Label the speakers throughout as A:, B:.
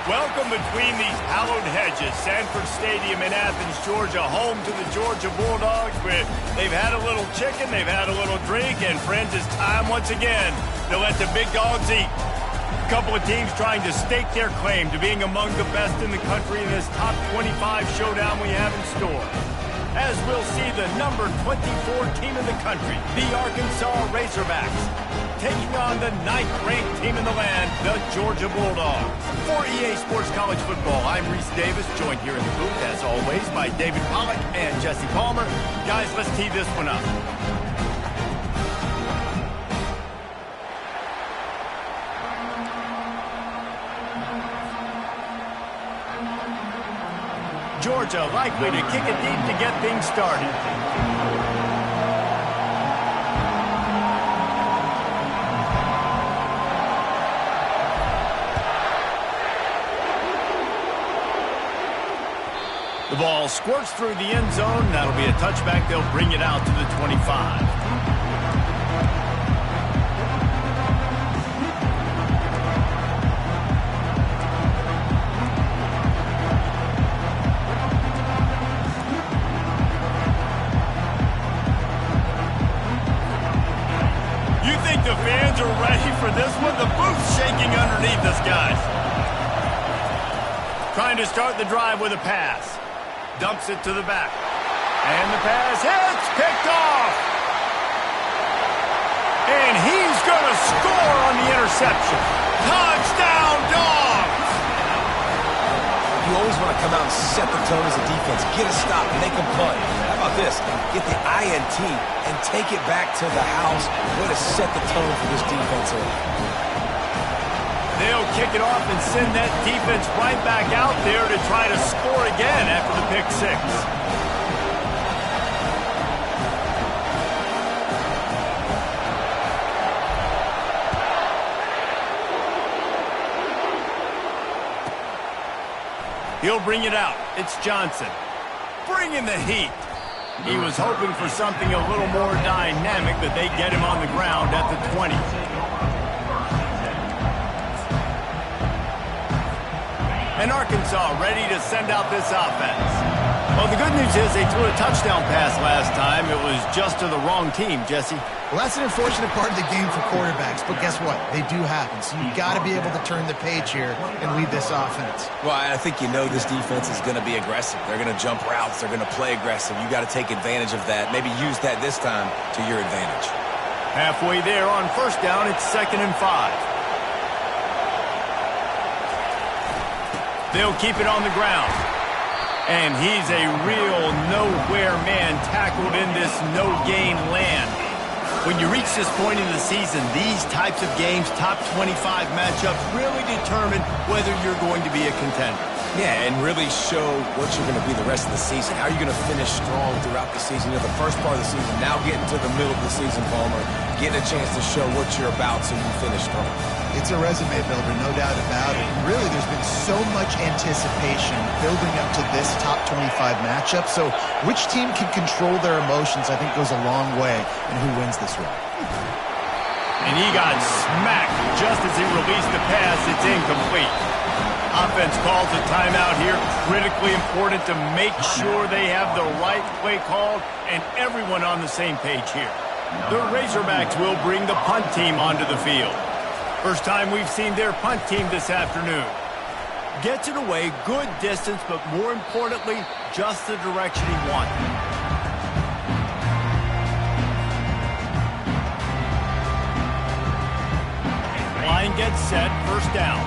A: Welcome between these hallowed hedges. Sanford Stadium in Athens, Georgia, home to the Georgia Bulldogs. They've had a little chicken, they've had a little drink, and friends, it's time once again to let the big dogs eat. A couple of teams trying to stake their claim to being among the best in the country in this top 25 showdown we have in store. As we'll see the number 24 team in the country, the Arkansas Razorbacks, taking on the 9th-ranked team in the land, the Georgia Bulldogs. For EA Sports College Football, I'm Reese Davis, joined here in the booth, as always, by David Pollack and Jesse Palmer. Guys, let's tee this one up. Georgia likely to kick it deep to get things started. The ball squirts through the end zone. That'll be a touchback. They'll bring it out to the 25. The fans are ready for this one. The booth's shaking underneath us, guys. Trying to start the drive with a pass. Dumps it to the back. And the pass hits. Picked off. And he's going to score on the interception. Touchdown, Dogs!
B: You always want to come out and set the tone as a defense. Get a stop, make them punt. How about this? Get the INT and take it back to the house. Way to set the tone for this defense here.
A: They'll kick it off and send that defense right back out there to try to score again after the pick six. He'll bring it out. It's Johnson. Bringing the heat. He was hoping for something a little more dynamic, but they get him on the ground at the 20. And Arkansas ready to send out this offense. Well, the good news is they threw a touchdown pass last time. It was just to the wrong team, Jesse.
C: Well, that's an unfortunate part of the game for quarterbacks, but guess what? They do happen, so you've got to be able to turn the page here and lead this offense.
B: Well, I think you know this defense is going to be aggressive. They're going to jump routes. They're going to play aggressive. You got to take advantage of that. Maybe use that this time to your advantage.
A: Halfway there on first down, it's 2nd and 5. They'll keep it on the ground. And he's a real nowhere man tackled in this no-gain land. When you reach this point in the season, these types of games, top 25 matchups, really determine whether you're going to be a contender.
B: Yeah, and really show what you're going to be the rest of the season. How are you going to finish strong throughout the season? You know, the first part of the season, now getting to the middle of the season, Palmer, getting a chance to show what you're about so you finish strong.
C: It's a resume builder, no doubt about it. Really, there's been so much anticipation building up to this top 25 matchup. So which team can control their emotions, I think, goes a long way in who wins this one.
A: And he got smacked just as he released the pass. It's incomplete. Offense calls a timeout here. Critically important to make sure they have the right play called and everyone on the same page here. The Razorbacks will bring the punt team onto the field. First time we've seen their punt team this afternoon. Gets it away, good distance, but more importantly, just the direction he wanted. Line gets set, first down.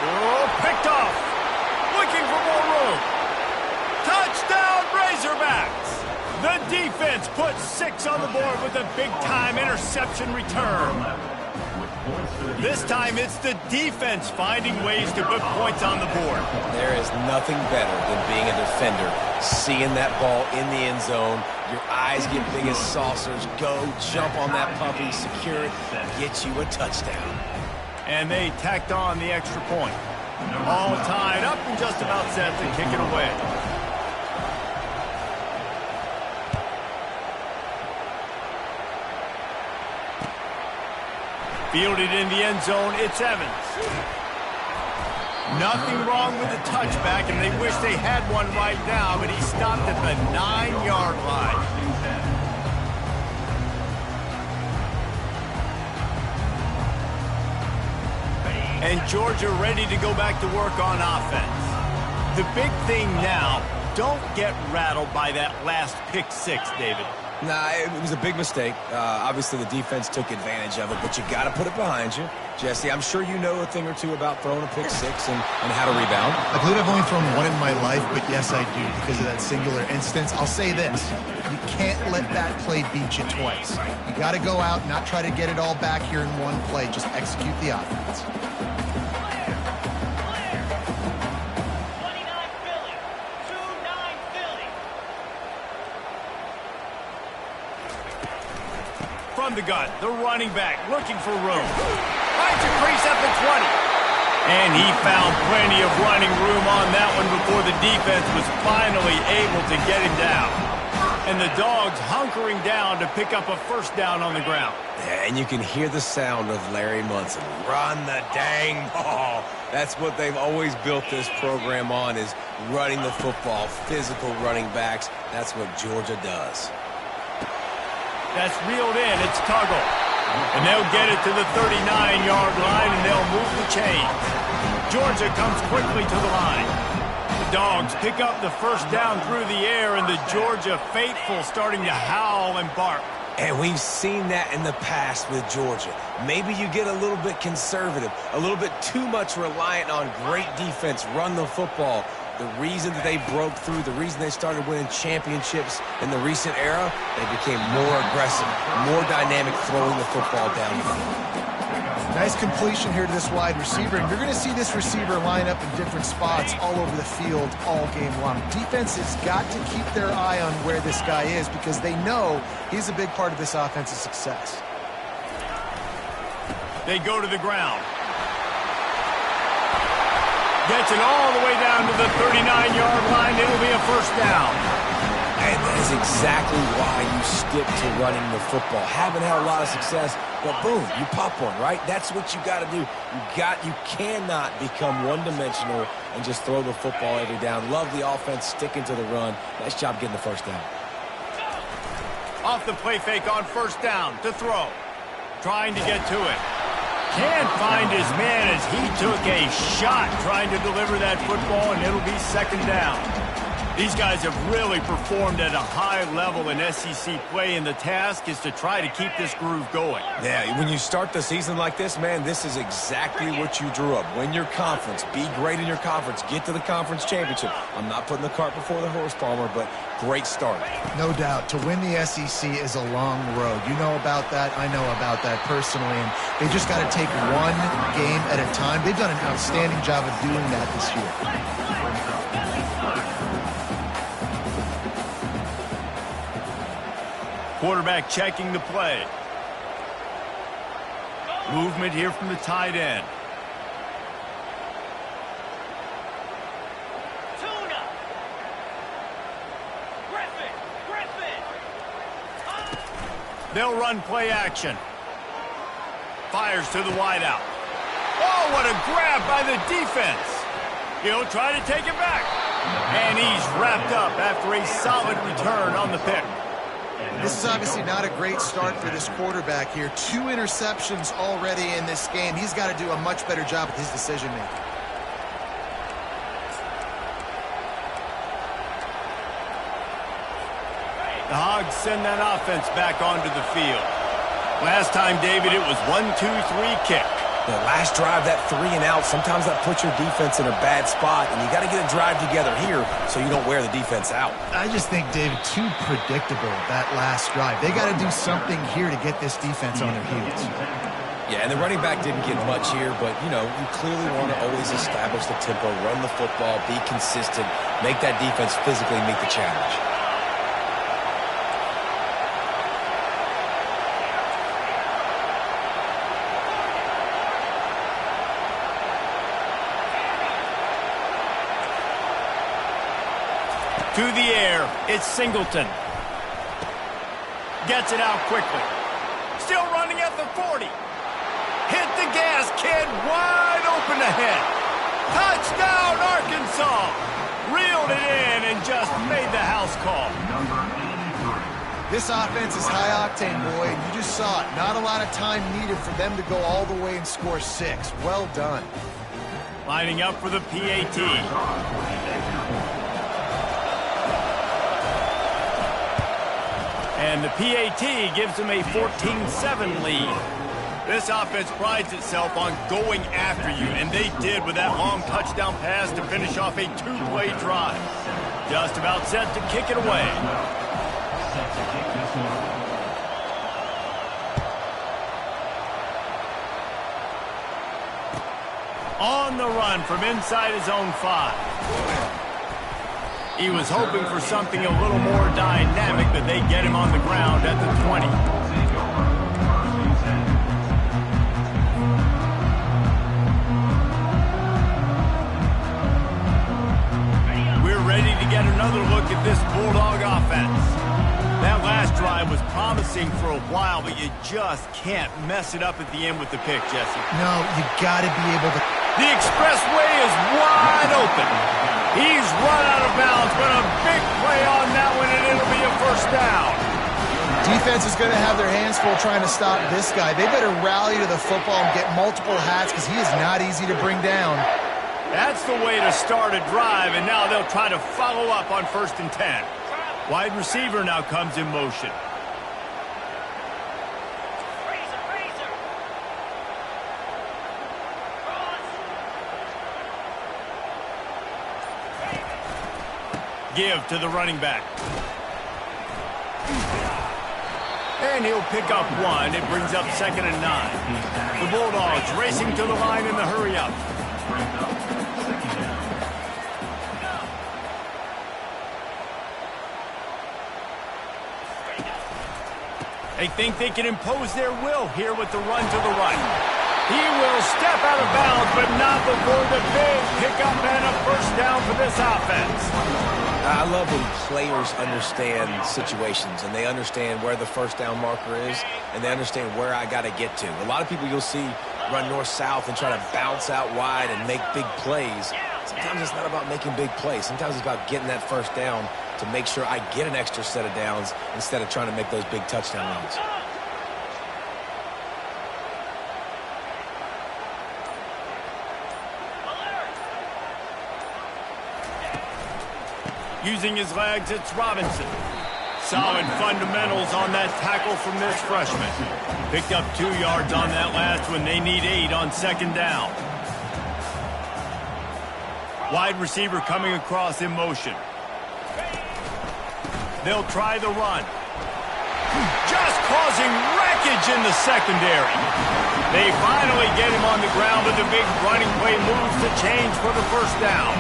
A: Oh, picked off. Looking for more room. Touchdown, Razorbacks! The defense puts 6 on the board with a big-time interception return. This time, it's the defense finding ways to put points on the board.
B: There is nothing better than being a defender, seeing that ball in the end zone, your eyes get big as saucers, go, jump on that puppy, secure it, get you a touchdown.
A: And they tacked on the extra point. All tied up and just about set to kick it away. Fielded in the end zone, it's Evans. Nothing wrong with the touchback, and they wish they had one right now, but he stopped at the 9-yard line. And Georgia ready to go back to work on offense. The big thing now, don't get rattled by that last pick six, David.
B: Nah, it was a big mistake. Obviously, the defense took advantage of it, but you got to put it behind you. Jesse, I'm sure you know a thing or two about throwing a pick six and how to rebound.
C: I believe I've only thrown one in my life, but yes, I do because of that singular instance. I'll say this. You can't let that play beat you twice. You got to go out, not try to get it all back here in one play. Just execute the offense.
A: From the gun, the running back looking for room. Finds a crease at the 20. And he found plenty of running room on that one before the defense was finally able to get him down. And the Dogs hunkering down to pick up a first down on the ground.
B: Yeah, and you can hear the sound of Larry Munson. Run the dang ball. That's what they've always built this program on, is running the football, physical running backs. That's what Georgia does.
A: That's reeled in. It's Tuggle. And they'll get it to the 39-yard line, and they'll move the chains. Georgia comes quickly to the line. The Dogs pick up the first down through the air, and the Georgia faithful starting to howl and bark.
B: And we've seen that in the past with Georgia. Maybe you get a little bit conservative, a little bit too much reliant on great defense, run the football. The reason that they broke through, the reason they started winning championships in the recent era, they became more aggressive, more dynamic, throwing the football down the field.
C: Nice completion here to this wide receiver, and you're going to see this receiver line up in different spots all over the field all game long. Defense has got to keep their eye on where this guy is because they know he's a big part of this offense's success.
A: They go to the ground. Gets it all the way down to the 39-yard line. It'll be a first down.
B: And that is exactly why you stick to running the football. Haven't had a lot of success, but boom, you pop one, right? That's what you got to do. You cannot become one-dimensional and just throw the football every down. Love the offense sticking to the run. Nice job getting the first down.
A: Off the play fake on first down to throw. Trying to get to it. Can't find his man as he took a shot trying to deliver that football, and it'll be second down. These guys have really performed at a high level in SEC play, and the task is to try to keep this groove going.
B: Yeah, when you start the season like this, man, this is exactly what you drew up. Win your conference. Be great in your conference. Get to the conference championship. I'm not putting the cart before the horse, Palmer, but great start.
C: No doubt. To win the SEC is a long road. You know about that. I know about that personally, and they just got to take one game at a time. They've done an outstanding job of doing that this year.
A: Quarterback checking the play. Movement here from the tight end.
D: Tuna. Griffin.
A: They'll run play action. Fires to the wideout. Oh, what a grab by the defense. He'll try to take it back. And he's wrapped up after a solid return on the pick.
C: This is obviously not a great start for this quarterback here. 2 interceptions already in this game. He's got to do a much better job with his decision-making.
A: The Hogs send that offense back onto the field. Last time, David, it was 1-2-3 kick.
B: The last drive, that 3 and out, sometimes that puts your defense in a bad spot, and you got to get a drive together here so you don't wear the defense out.
C: I just think, David, too predictable, that last drive. They got to do something here to get this defense on their heels.
B: Yeah, and the running back didn't get much here, but, you know, you clearly want to always establish the tempo, run the football, be consistent, make that defense physically meet the challenge.
A: To the air, it's Singleton. Gets it out quickly. Still running at the 40. Hit the gas, kid. Wide open ahead. Touchdown, Arkansas. Reeled it in and just made the house call.
C: This offense is high octane, boy, and you just saw it. Not a lot of time needed for them to go all the way and score 6. Well done.
A: Lining up for the PAT. And the PAT gives them a 14-7 lead. This offense prides itself on going after you, and they did with that long touchdown pass to finish off a 2-play drive. Just about set to kick it away. On the run from inside his own 5. He was hoping for something a little more dynamic, but they get him on the ground at the 20. We're ready to get another look at this Bulldog offense. That last drive was promising for a while, but you just can't mess it up at the end with the pick, Jesse.
C: No, you got to be able to...
A: The expressway is wide open. He's run out of bounds, but a big play on that one, and it'll be a first down.
C: Defense is going to have their hands full trying to stop this guy. They better rally to the football and get multiple hats because he is not easy to bring down.
A: That's the way to start a drive, and now they'll try to follow up on 1st and 10. Wide receiver now comes in motion. Give to the running back. And he'll pick up 1. It brings up 2nd and 9. The Bulldogs racing to the line in the hurry-up. They think they can impose their will here with the run to the right. He will step out of bounds, but not before the big pickup and a first down for this offense.
B: I love when players understand situations and they understand where the first down marker is and they understand where I got to get to. A lot of people you'll see run north-south and try to bounce out wide and make big plays. Sometimes it's not about making big plays. Sometimes it's about getting that first down to make sure I get an extra set of downs instead of trying to make those big touchdown runs.
A: Using his legs, it's Robinson. Solid fundamentals on that tackle from this freshman. Picked up 2 yards on that last one. They need 8 on 2nd down. Wide receiver coming across in motion. They'll try the run. Just causing wreckage in the secondary. They finally get him on the ground, but the big running play moves the change for the first down.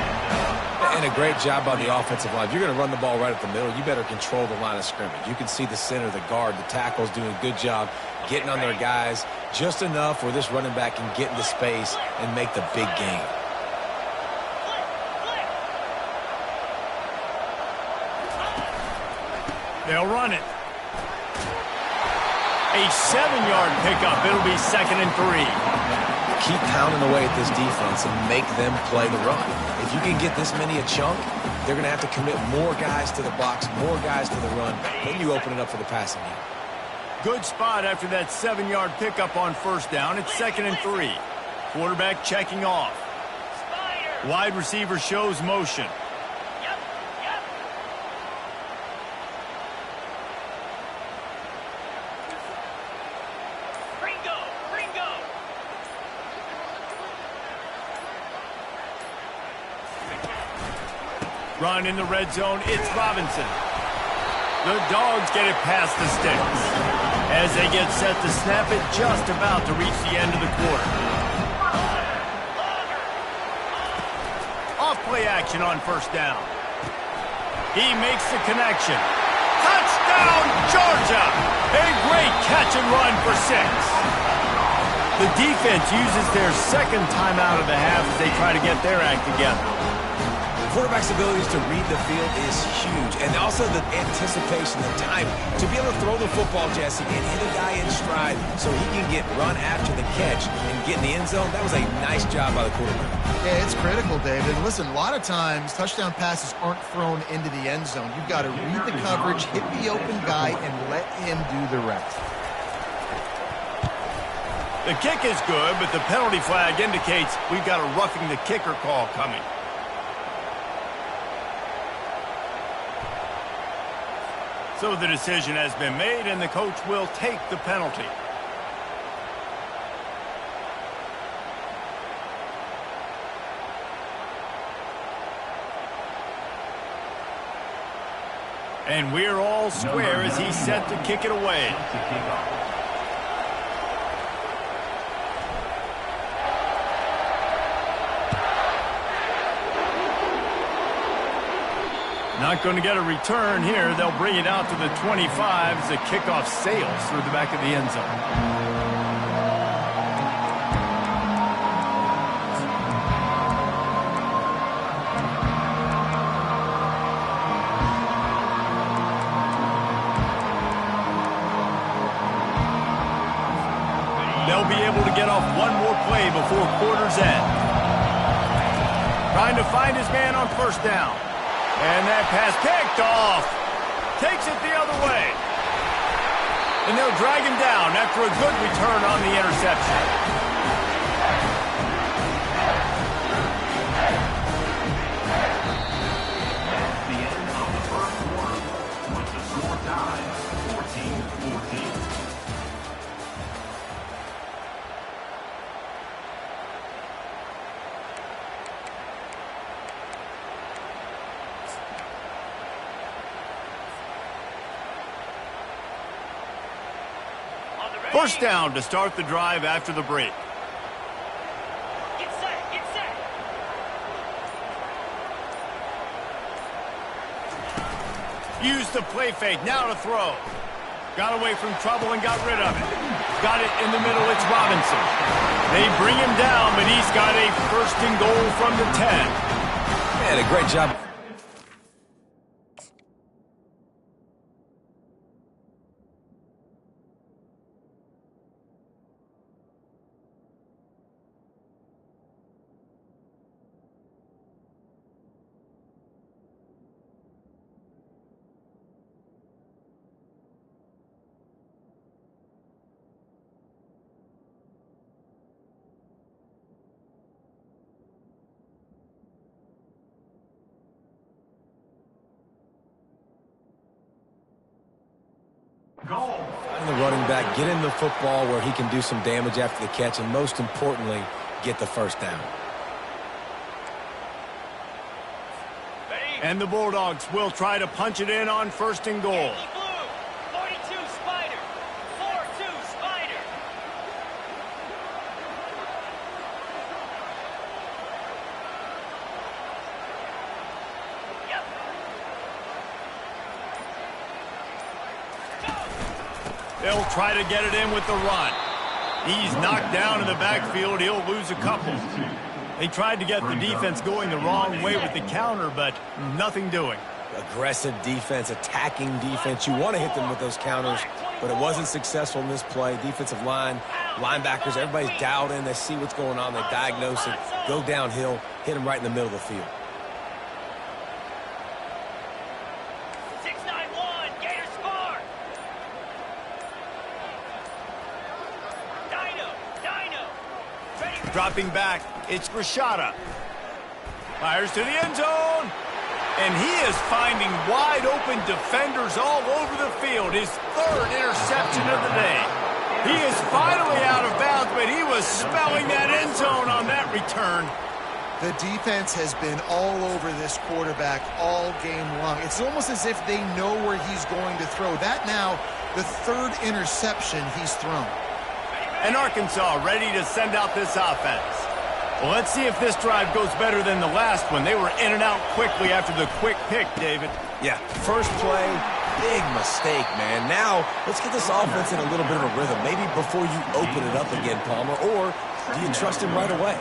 B: And a great job by the offensive line. If you're going to run the ball right up the middle, you better control the line of scrimmage. You can see the center, the guard, the tackle's doing a good job getting on their guys just enough where this running back can get into space and make the big gain.
A: They'll run it. A 7-yard pickup. It'll be 2nd and 3.
B: Keep pounding away at this defense and make them play the run. If you can get this many a chunk, they're going to have to commit more guys to the box, more guys to the run. Then you open it up for the passing game.
A: Good spot after that 7-yard pickup on first down. It's 2nd and 3. Quarterback checking off. Wide receiver shows motion. Run in the red zone, it's Robinson. The Dogs get it past the sticks. As they get set to snap it, just about to reach the end of the quarter. Off-play action on first down. He makes the connection. Touchdown, Georgia! A great catch and run for 6. The defense uses their second timeout of the half as they try to get their act together.
B: quarterback's abilities to read the field is huge. And also the anticipation, the time to be able to throw the football, Jesse, and hit a guy in stride so he can get run after the catch and get in the end zone. That was a nice job by the quarterback.
C: Yeah, it's critical, David. Listen, a lot of times touchdown passes aren't thrown into the end zone. You've got to read the coverage, hit the open guy, and let him do the rest.
A: The kick is good, but the penalty flag indicates we've got a roughing the kicker call coming. So the decision has been made, and the coach will take the penalty. And we're all square as he's set to kick it away. Not going to get a return here. They'll bring it out to the 25 as the kickoff sails through the back of the end zone. They'll be able to get off one more play before quarter's end. Trying to find his man on first down. And that pass picked off. Takes it the other way. And they'll drag him down after a good return on the interception.
E: The end of the first quarter with the score tied 14-14.
A: First down to start the drive after the break.
D: Get set, get set.
A: Used the play fake, now to throw. Got away from trouble and got rid of it. Got it in the middle, it's Robinson. They bring him down, but he's got a first and goal from the 10.
B: Man, a great job. Find the running back, get him the football where he can do some damage after the catch, and most importantly, get the first down.
A: And the Bulldogs will try to punch it in on first and goal.
D: Yankee blue, 42 Spider, 4-2 Spider. Yep.
A: They'll try to get it in with the run. He's knocked down in the backfield. He'll lose a couple. They tried to get the defense going the wrong way with the counter, but nothing doing.
B: Aggressive defense, attacking defense. You want to hit them with those counters, but it wasn't successful in this play. Defensive line, linebackers, everybody's dialed in. They see what's going on. They diagnose it, go downhill, hit them right in the middle of the field.
D: 6-9-1, Gator Spar. Dino. Ready for
A: Dropping back, it's Rashada. Fires to the end zone. And he is finding wide open defenders all over the field. His third interception of the day. He is finally out of bounds, but he was spelling that end zone on that return.
C: The defense has been all over this quarterback all game long. It's almost as if they know where he's going to throw. That now, the third interception he's thrown.
A: And Arkansas ready to send out this offense. Well, let's see if this drive goes better than the last one. They were in and out quickly after the quick pick, David.
B: Yeah, first play, big mistake, man. Now, let's get this offense in a little bit of a rhythm. Maybe before you open it up again, Palmer, or do you trust him right away?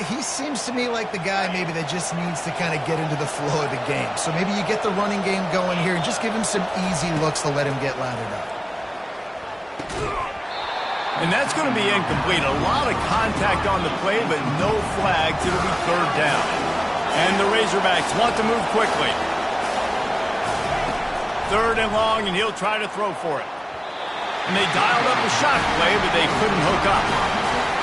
C: He seems to me like the guy maybe that just needs to kind of get into the flow of the game. So maybe you get the running game going here and just give him some easy looks to let him get lathered up.
A: And that's going to be incomplete. A lot of contact on the play, but no flags. It'll be third down. And the Razorbacks want to move quickly. Third and long, and he'll try to throw for it. And they dialed up a shot play, but they couldn't hook up.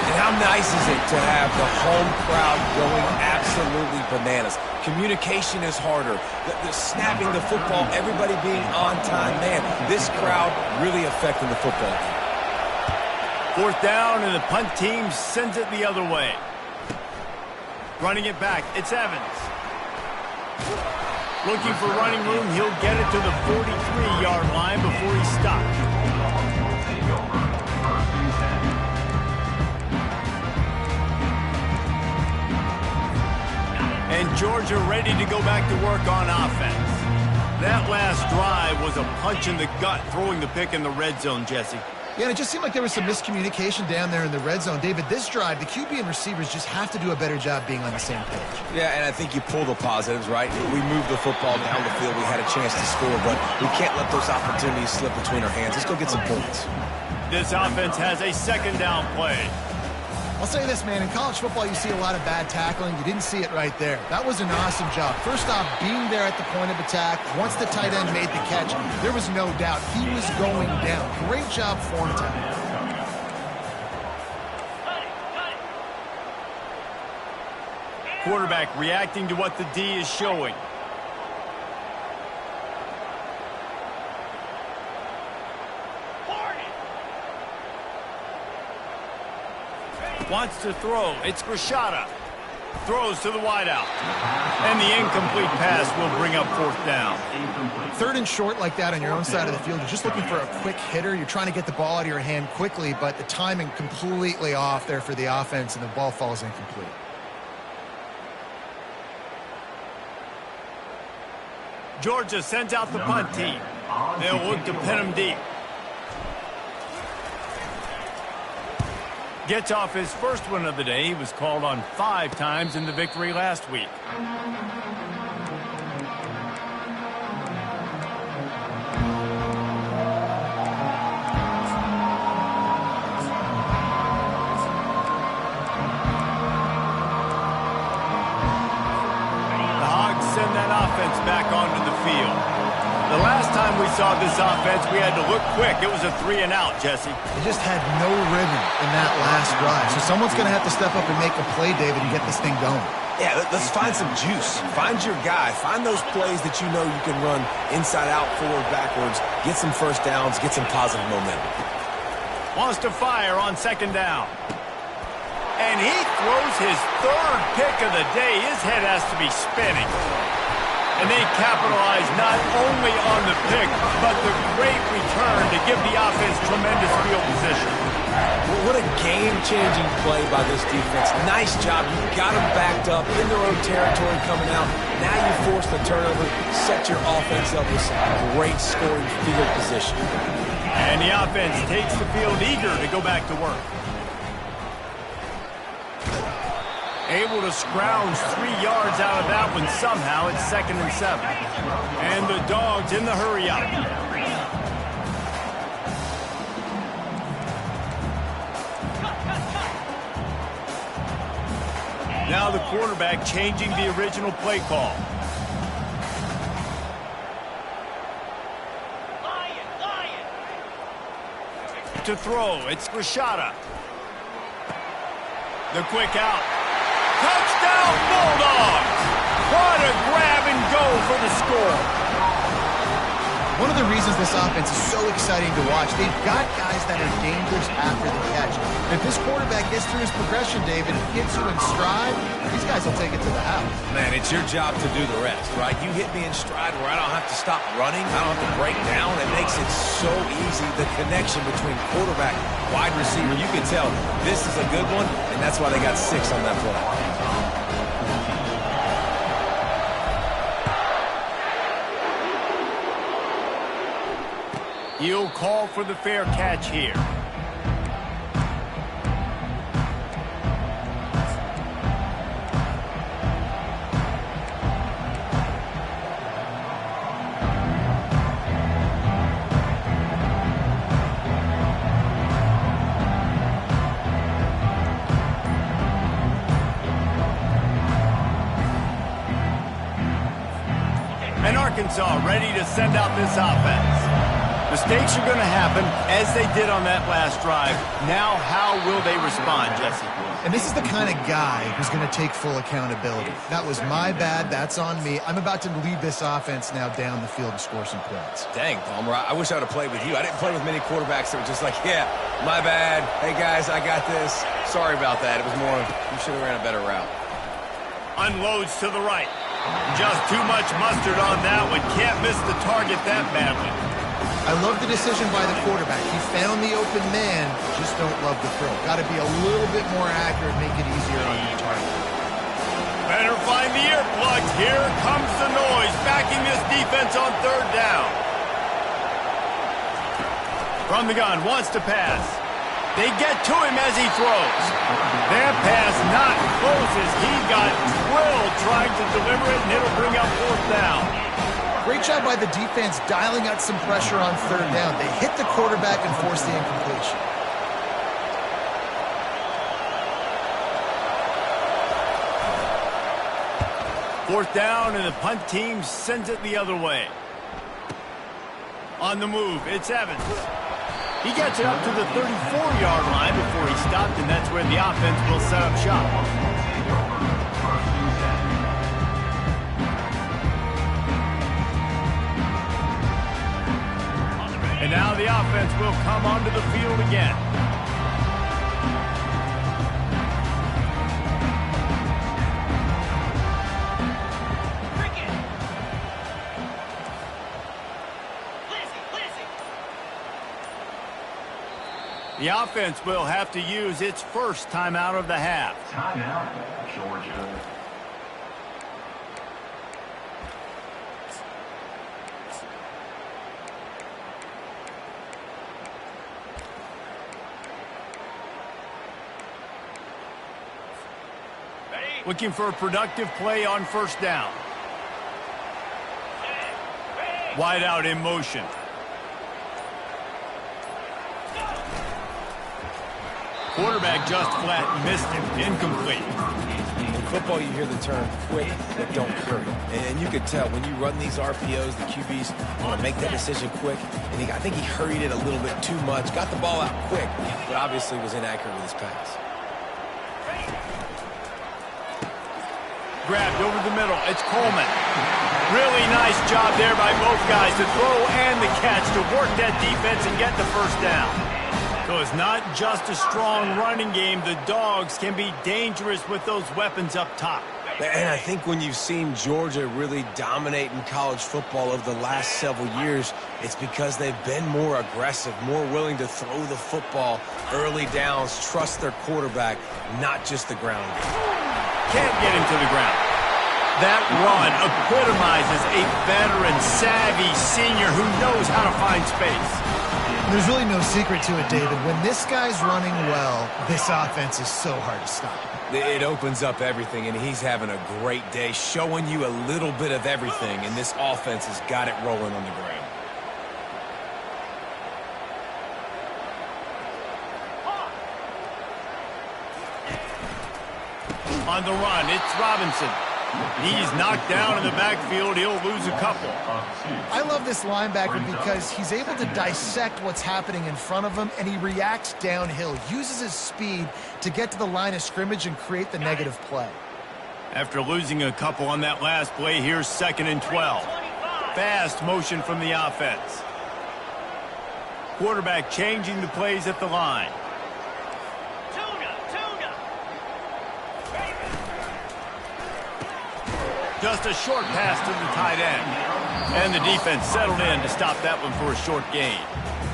B: And how nice is it to have the home crowd going absolutely bananas? Communication is harder. The snapping the football, everybody being on time. Man, this crowd really affecting the football game.
A: Fourth down, and the punt team sends it the other way. Running it back, it's Evans. Looking for running room, he'll get it to the 43-yard line before he stops.
E: Take over. First and 10.
A: And Georgia ready to go back to work on offense. That last drive was a punch in the gut, throwing the pick in the red zone, Jesse.
C: Yeah, and it just seemed like there was some miscommunication down there in the red zone. David, this drive, the QB and receivers just have to do a better job being on the same page.
B: Yeah, and I think you pull the positives, right? We moved the football down the field. We had a chance to score, but we can't let those opportunities slip between our hands. Let's go get some points.
A: This offense has a second down play.
C: I'll say this, man. In college football, you see a lot of bad tackling. You didn't see it right there. That was an awesome job. First off, being there at the point of attack. Once the tight end made the catch, there was no doubt he was going down. Great job form time.
A: Quarterback reacting to what the D is showing. Wants to throw. It's Grishada. Throws to the wideout. And the incomplete pass will bring up fourth down.
C: Third and short like that on your own side of the field. You're just looking for a quick hitter. You're trying to get the ball out of your hand quickly, but the timing completely off there for the offense, and the ball falls incomplete.
A: Georgia sends out the punt team. They'll look to pin him deep. Gets off his first one of the day. He was called on 5 times in the victory last week. The Hogs send that offense back onto the field. The last time we saw this offense, we had to look quick. It was a 3 and out, Jesse.
C: They just had no rhythm in that last drive. So someone's going to have to step up and make a play, David, and get this thing going.
B: Yeah, let's find some juice. Find your guy. Find those plays that you know you can run inside out, forward, backwards. Get some first downs. Get some positive momentum.
A: Wants to fire on second down. And he throws his third pick of the day. His head has to be spinning. And they capitalize not only on the pick, but the great return to give the offense tremendous field position.
B: Well, what a game-changing play by this defense. Nice job. You got them backed up in their own territory coming out. Now you force the turnover, set your offense up with some great scoring field position.
A: And the offense takes the field eager to go back to work. Able to scrounge 3 yards out of that one somehow. It's 2nd and 7. And the Dogs in the hurry up. Now the quarterback changing the original play call. To throw, it's Grishada. The quick out. Touchdown Bulldogs! What a grab and go for the score.
C: One of the reasons this offense is so exciting to watch, they've got guys that are dangerous after the catch. And if this quarterback gets through his progression, David, gets you in stride, these guys will take it to the house.
B: Man, it's your job to do the rest, right? You hit me in stride where I don't have to stop running. I don't have to break down. It makes it so easy, the connection between quarterback, wide receiver. You can tell this is a good one, and that's why they got 6 on that play.
A: He'll call for the fair catch here. And Arkansas ready to send out this offense. Mistakes are going to happen, as they did on that last drive. Now, how will they respond, Jesse?
C: And this is the kind of guy who's going to take full accountability. That was my bad. That's on me. I'm about to lead this offense now down the field and score some points.
B: Dang, Palmer, I wish I would have played with you. I didn't play with many quarterbacks that were just like, yeah, my bad. Hey, guys, I got this. Sorry about that. It was more of, you should have ran a better route.
A: Unloads to the right. Just too much mustard on that one. Can't miss the target that badly.
C: I love the decision by the quarterback. He found the open man, just don't love the throw. Got to be a little bit more accurate, make it easier on the target.
A: Better find the earplugs. Here comes the noise, backing this defense on third down. From the gun, wants to pass. They get to him as he throws. That pass not close as he got drilled trying to deliver it, and it'll bring up fourth down.
C: Great job by the defense dialing out some pressure on third down. They hit the quarterback and forced the incompletion.
A: Fourth down, and the punt team sends it the other way. On the move, it's Evans. He gets it up to the 34-yard line before he stopped, and that's where the offense will set up shop. And now the offense will come onto the field again. The offense will have to use its first timeout of the half.
E: Timeout, Georgia.
A: Looking for a productive play on first down. Wide out in motion. Quarterback just flat missed him. Incomplete.
B: In football, you hear the term quick but don't hurry. And you could tell when you run these RPOs, the QBs want to make that decision quick. And I think he hurried it a little bit too much. Got the ball out quick, but obviously was inaccurate with his pass.
A: Grabbed over the middle. It's Coleman. Really nice job there by both guys to throw and the catch to work that defense and get the first down. So it's not just a strong running game. The Dogs can be dangerous with those weapons up top.
B: And I think when you've seen Georgia really dominate in college football over the last several years, it's because they've been more aggressive, more willing to throw the football early downs, trust their quarterback, not just the ground game.
A: Can't get him to the ground. That run epitomizes a veteran, savvy senior who knows how to find space.
C: There's really no secret to it, David. When this guy's running well, this offense is so hard to stop.
B: It opens up everything, and he's having a great day, showing you a little bit of everything, and this offense has got it rolling on the ground.
A: On the run, it's Robinson. He's knocked down in the backfield. He'll lose a couple.
C: I love this linebacker because he's able to dissect what's happening in front of him, and he reacts downhill, uses his speed to get to the line of scrimmage and create the negative play.
A: After losing a couple on that last play, here's 2nd and 12. Fast motion from the offense. Quarterback changing the plays at the line. Just a short pass to the tight end. And the defense settled in to stop that one for a short gain.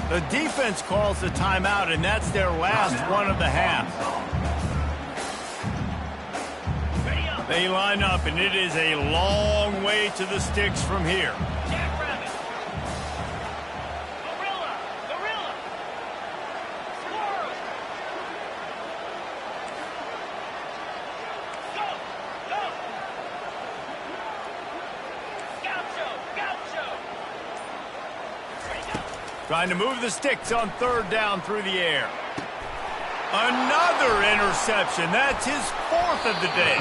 A: The defense calls the timeout, and that's their last one of the half. They line up, and it is a long way to the sticks from here. Trying to move the sticks on third down through the air. Another interception. That's his fourth of the day.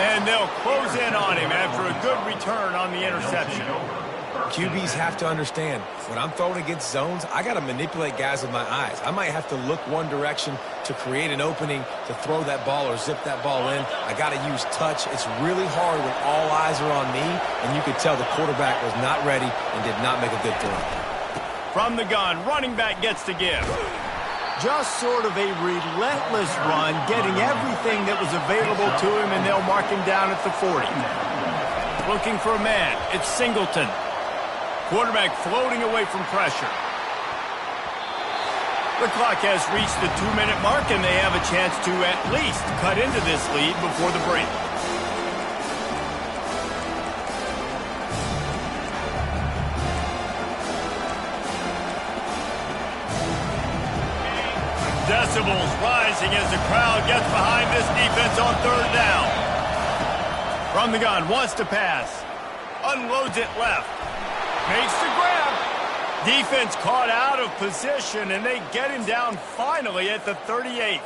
A: And they'll close in on him after a good return on the interception.
B: QBs have to understand, when I'm throwing against zones, I got to manipulate guys with my eyes. I might have to look one direction to create an opening to throw that ball or zip that ball in. I got to use touch. It's really hard when all eyes are on me, and you could tell the quarterback was not ready and did not make a good throw.
A: From the gun, running back gets to give. Just sort of a relentless run, getting everything that was available to him, and they'll mark him down at the 40. Looking for a man. It's Singleton. Quarterback floating away from pressure. The clock has reached the 2-minute mark, and they have a chance to at least cut into this lead before the break. Decibels rising as the crowd gets behind this defense on third down. From the gun, wants to pass. Unloads it left. Makes the grab. Defense caught out of position, and they get him down finally at the 38.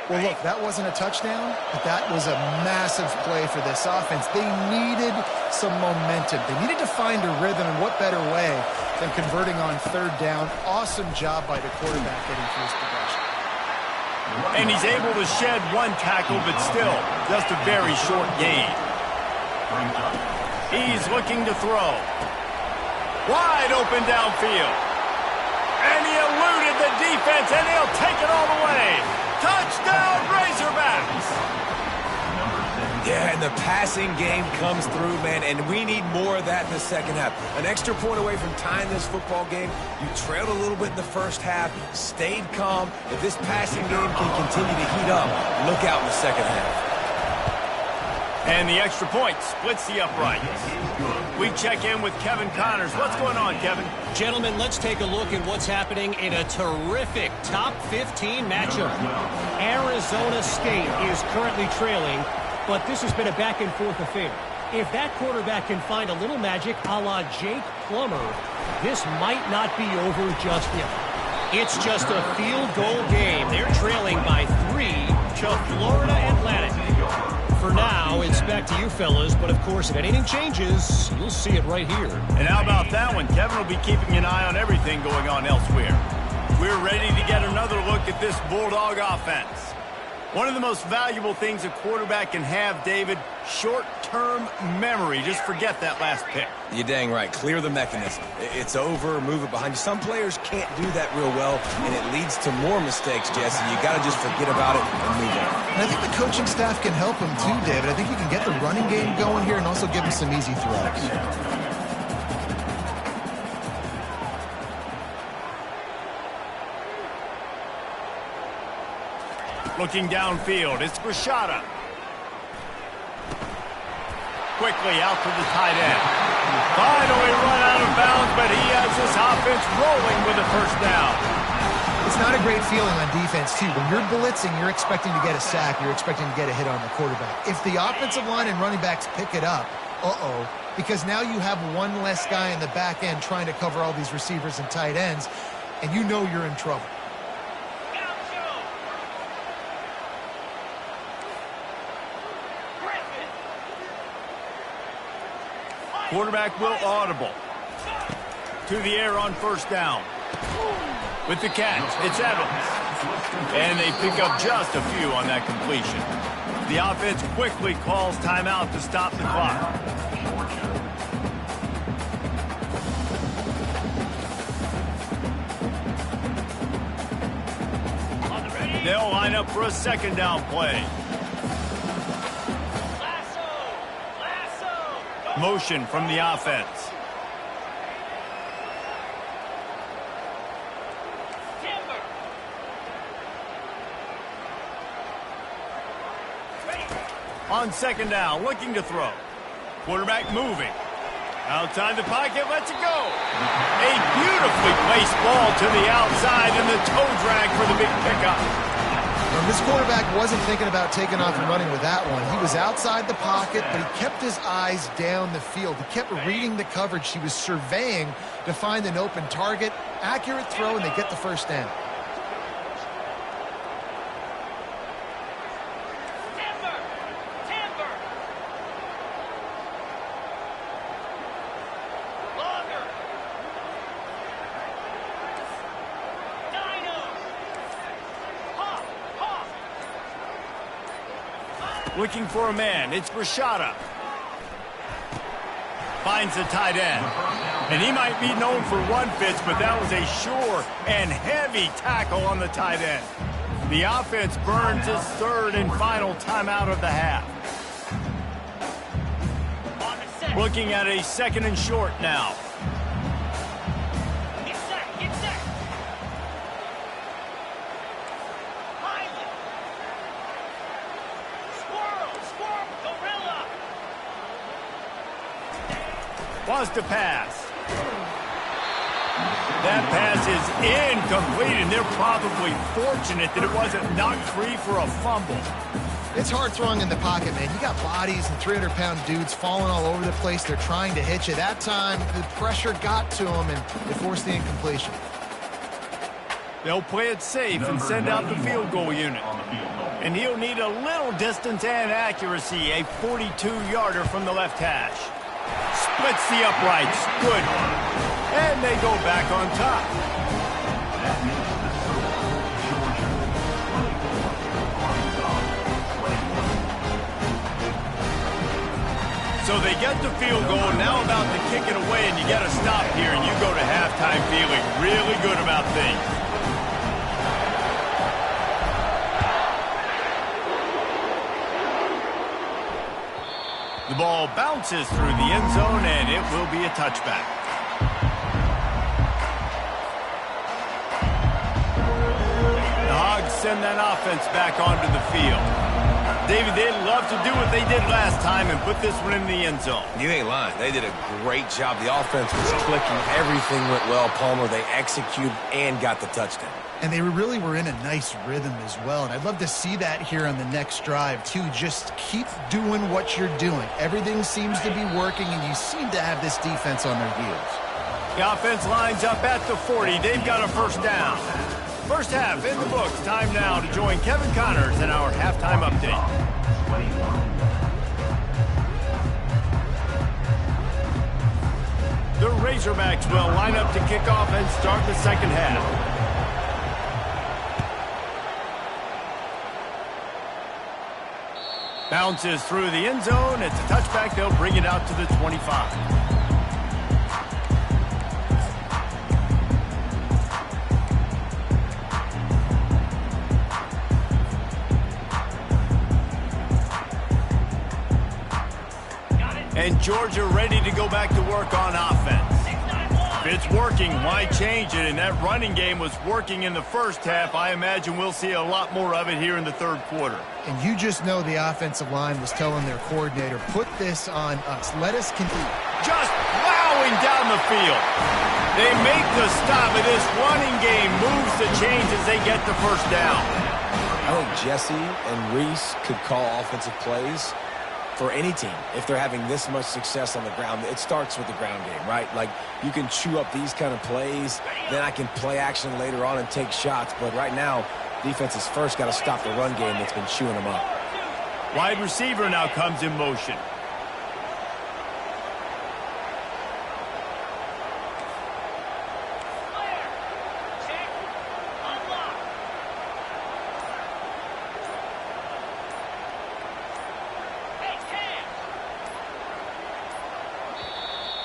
C: Well, look, that wasn't a touchdown, but that was a massive play for this offense. They needed some momentum. They needed to find a rhythm, and what better way than converting on third down. Awesome job by the quarterback getting through his progression.
A: And he's able to shed one tackle, but still, just a very short gain. He's looking to throw. Wide open downfield. And he eluded the defense, and he'll take it all the way. Touchdown, Razorbacks!
B: Yeah, and the passing game comes through, man, and we need more of that in the second half. An extra point away from tying this football game. You trailed a little bit in the first half, stayed calm. If this passing game can continue to heat up, look out in the second half.
A: And the extra point splits the uprights. We check in with Kevin Connors. What's going on, Kevin?
F: Gentlemen, let's take a look at what's happening in a terrific top 15 matchup. Arizona State is currently trailing, but this has been a back-and-forth affair. If that quarterback can find a little magic a la Jake Plummer, this might not be over just yet. It's just a field goal game. They're trailing by 3 to Florida Atlantic. For now, it's back to you fellas, but of course, if anything changes, you'll see it right here.
A: And how about that one? Kevin will be keeping an eye on everything going on elsewhere. We're ready to get another look at this Bulldog offense. One of the most valuable things a quarterback can have, David, short-term memory. Just forget that last pick.
B: You're dang right. Clear the mechanism. It's over, move it behind you. Some players can't do that real well, and it leads to more mistakes, Jesse. You got to just forget about it and move on.
C: And I think the coaching staff can help him too, David. I think he can get the running game going here and also give him some easy throws.
A: Looking downfield, it's Rashada. Quickly out to the tight end. Finally run out of bounds, but he has this offense rolling with a first down.
C: It's not a great feeling on defense, too. When you're blitzing, you're expecting to get a sack. You're expecting to get a hit on the quarterback. If the offensive line and running backs pick it up, because now you have one less guy in the back end trying to cover all these receivers and tight ends, and you know you're in trouble.
A: Quarterback will audible. To the air on first down. With the catch, it's Evans. And they pick up just a few on that completion. The offense quickly calls timeout to stop the clock. They'll line up for a second down play. Motion from the offense. On second down, looking to throw. Quarterback moving. Outside the pocket, lets it go. A beautifully placed ball to the outside and the toe drag for the big pickup.
C: This quarterback wasn't thinking about taking off and running with that one. He was outside the pocket, but he kept his eyes down the field. He kept reading the coverage. He was surveying to find an open target, Accurate throw, and they get the first down.
D: Timber. Longer. Dino. Hawk.
A: Looking for a man. It's Rashada. Finds the tight end. And he might be known for run fits, but that was a sure and heavy tackle on the tight end. The offense burns its third and final timeout of the half.
D: On the set.
A: Looking at a second and short now.
D: Get set. Highland. Squirrel, gorilla.
A: Was to pass. That pass is incomplete, and they're probably fortunate that it wasn't knocked free for a fumble.
C: It's hard throwing in the pocket, man. You got bodies and 300-pound dudes falling all over the place. They're trying to hit you. That time, the pressure got to them, and they forced the incompletion.
A: They'll play it safe and send out the field goal unit. And he'll need a little distance and accuracy, a 42-yarder from the left hash. Splits the uprights. Good. And they go back on top. So they get the field goal, now about to kick it away, and you got to stop here, and you go to halftime feeling really good about things. The ball bounces through the end zone, and it will be a touchback. The Hogs send that offense back onto the field. David, they'd love to do what they did last time and put this one in the end zone.
B: You ain't lying. They did a great job. The offense was clicking. Everything went well, Palmer. They executed and got the touchdown.
C: And they really were in a nice rhythm as well. And I'd love to see that here on the next drive, too. Just keep doing what you're doing. Everything seems to be working, and you seem to have this defense on their heels.
A: The offense lines up at the 40. They've got a first down. First half in the books. Time now to join Kevin Connors in our halftime update. The Razorbacks will line up to kick off and start the second half. Bounces through the end zone. It's a touchback. They'll bring it out to the 25. And Georgia ready to go back to work on offense. If it's working, why change it? And that running game was working in the first half. I imagine we'll see a lot more of it here in the third quarter.
C: And you just know the offensive line was telling their coordinator, put this on us. Let us continue.
A: Just plowing down the field. They make the stop, and this running game moves the chains as they get the first down.
B: I think Jesse and Reese could call offensive plays for any team. If they're having this much success on the ground, it starts with the ground game, right? Like, you can chew up these kind of plays, then I can play action later on and take shots. But right now, defense has first got to stop the run game that's been chewing them up.
A: Wide receiver now comes in motion.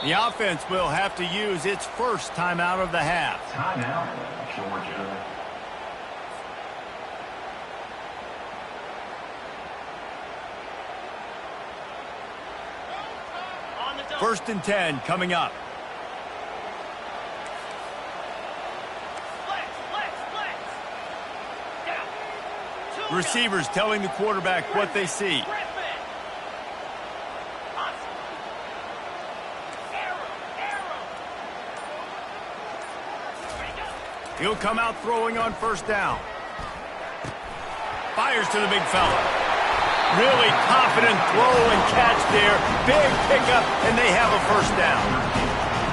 A: The offense will have to use its first timeout of the half.
E: Timeout, Georgia.
A: First and 10 coming up. Receivers telling the quarterback what they see. He'll come out throwing on first down. Fires to the big fella. Really confident throw and catch there. Big pickup, and they have a first down.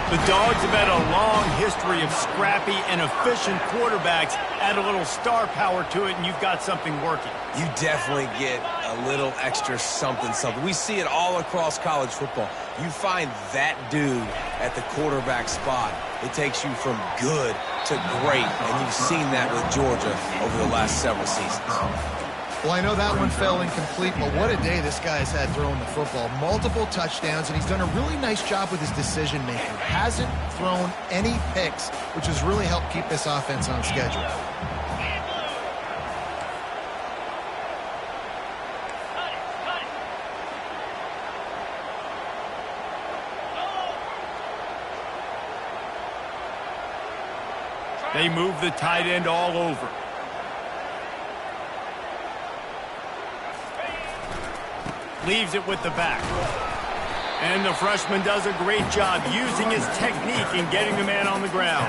A: The Dogs have had a long history of scrappy and efficient quarterbacks. Add a little star power to it, and you've got something working.
B: You definitely get a little extra something. We see it all across college football. You find that dude at the quarterback spot, it takes you from good to great, and you've seen that with Georgia over the last several seasons.
C: Well, I know that one fell incomplete, but what a day this guy's had throwing the football. Multiple touchdowns, and he's done a really nice job with his decision-making. Hasn't thrown any picks, which has really helped keep this offense on schedule.
A: They move the tight end all over. Leaves it with the back. And the freshman does a great job using his technique and getting the man on the ground.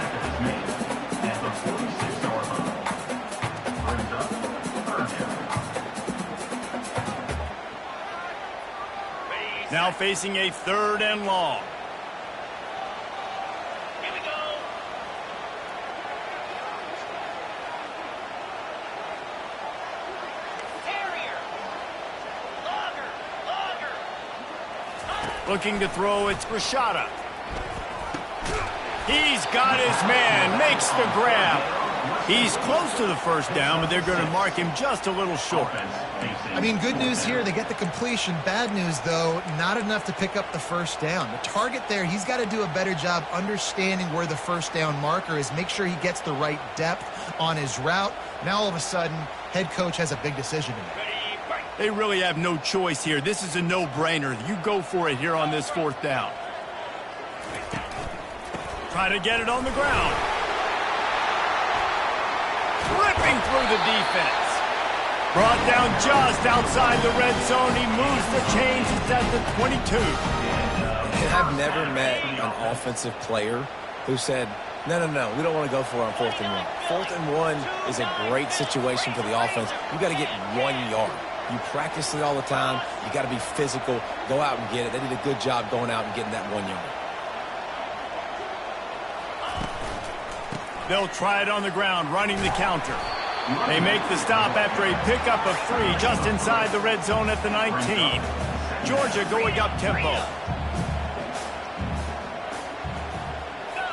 A: Now facing a 3rd and long.
D: Here we go. Terrier. Logger.
A: Looking to throw, it's Rashada. He's got his man, makes the grab. He's close to the first down, but they're going to mark him just a little short.
C: I mean, good news here, they get the completion. Bad news, though, not enough to pick up the first down. The target there, he's got to do a better job understanding where the first down marker is, make sure he gets the right depth on his route. Now, all of a sudden, head coach has a big decision to make.
A: They really have no choice here. This is a no-brainer. You go for it here on this 4th down. Try to get it on the ground. Ripping through the defense. Brought down just outside the red zone. He moves the chains. It's at the 22.
B: And I've never met an offensive player who said, no, we don't want to go for it on 4th and 1. 4th and 1 is a great situation for the offense. You got to get 1 yard. You practice it all the time. You got to be physical. Go out and get it. They did a good job going out and getting that 1 yard.
A: They'll try it on the ground, running the counter. They make the stop after a pickup of 3 just inside the red zone at the 19. Georgia going up tempo.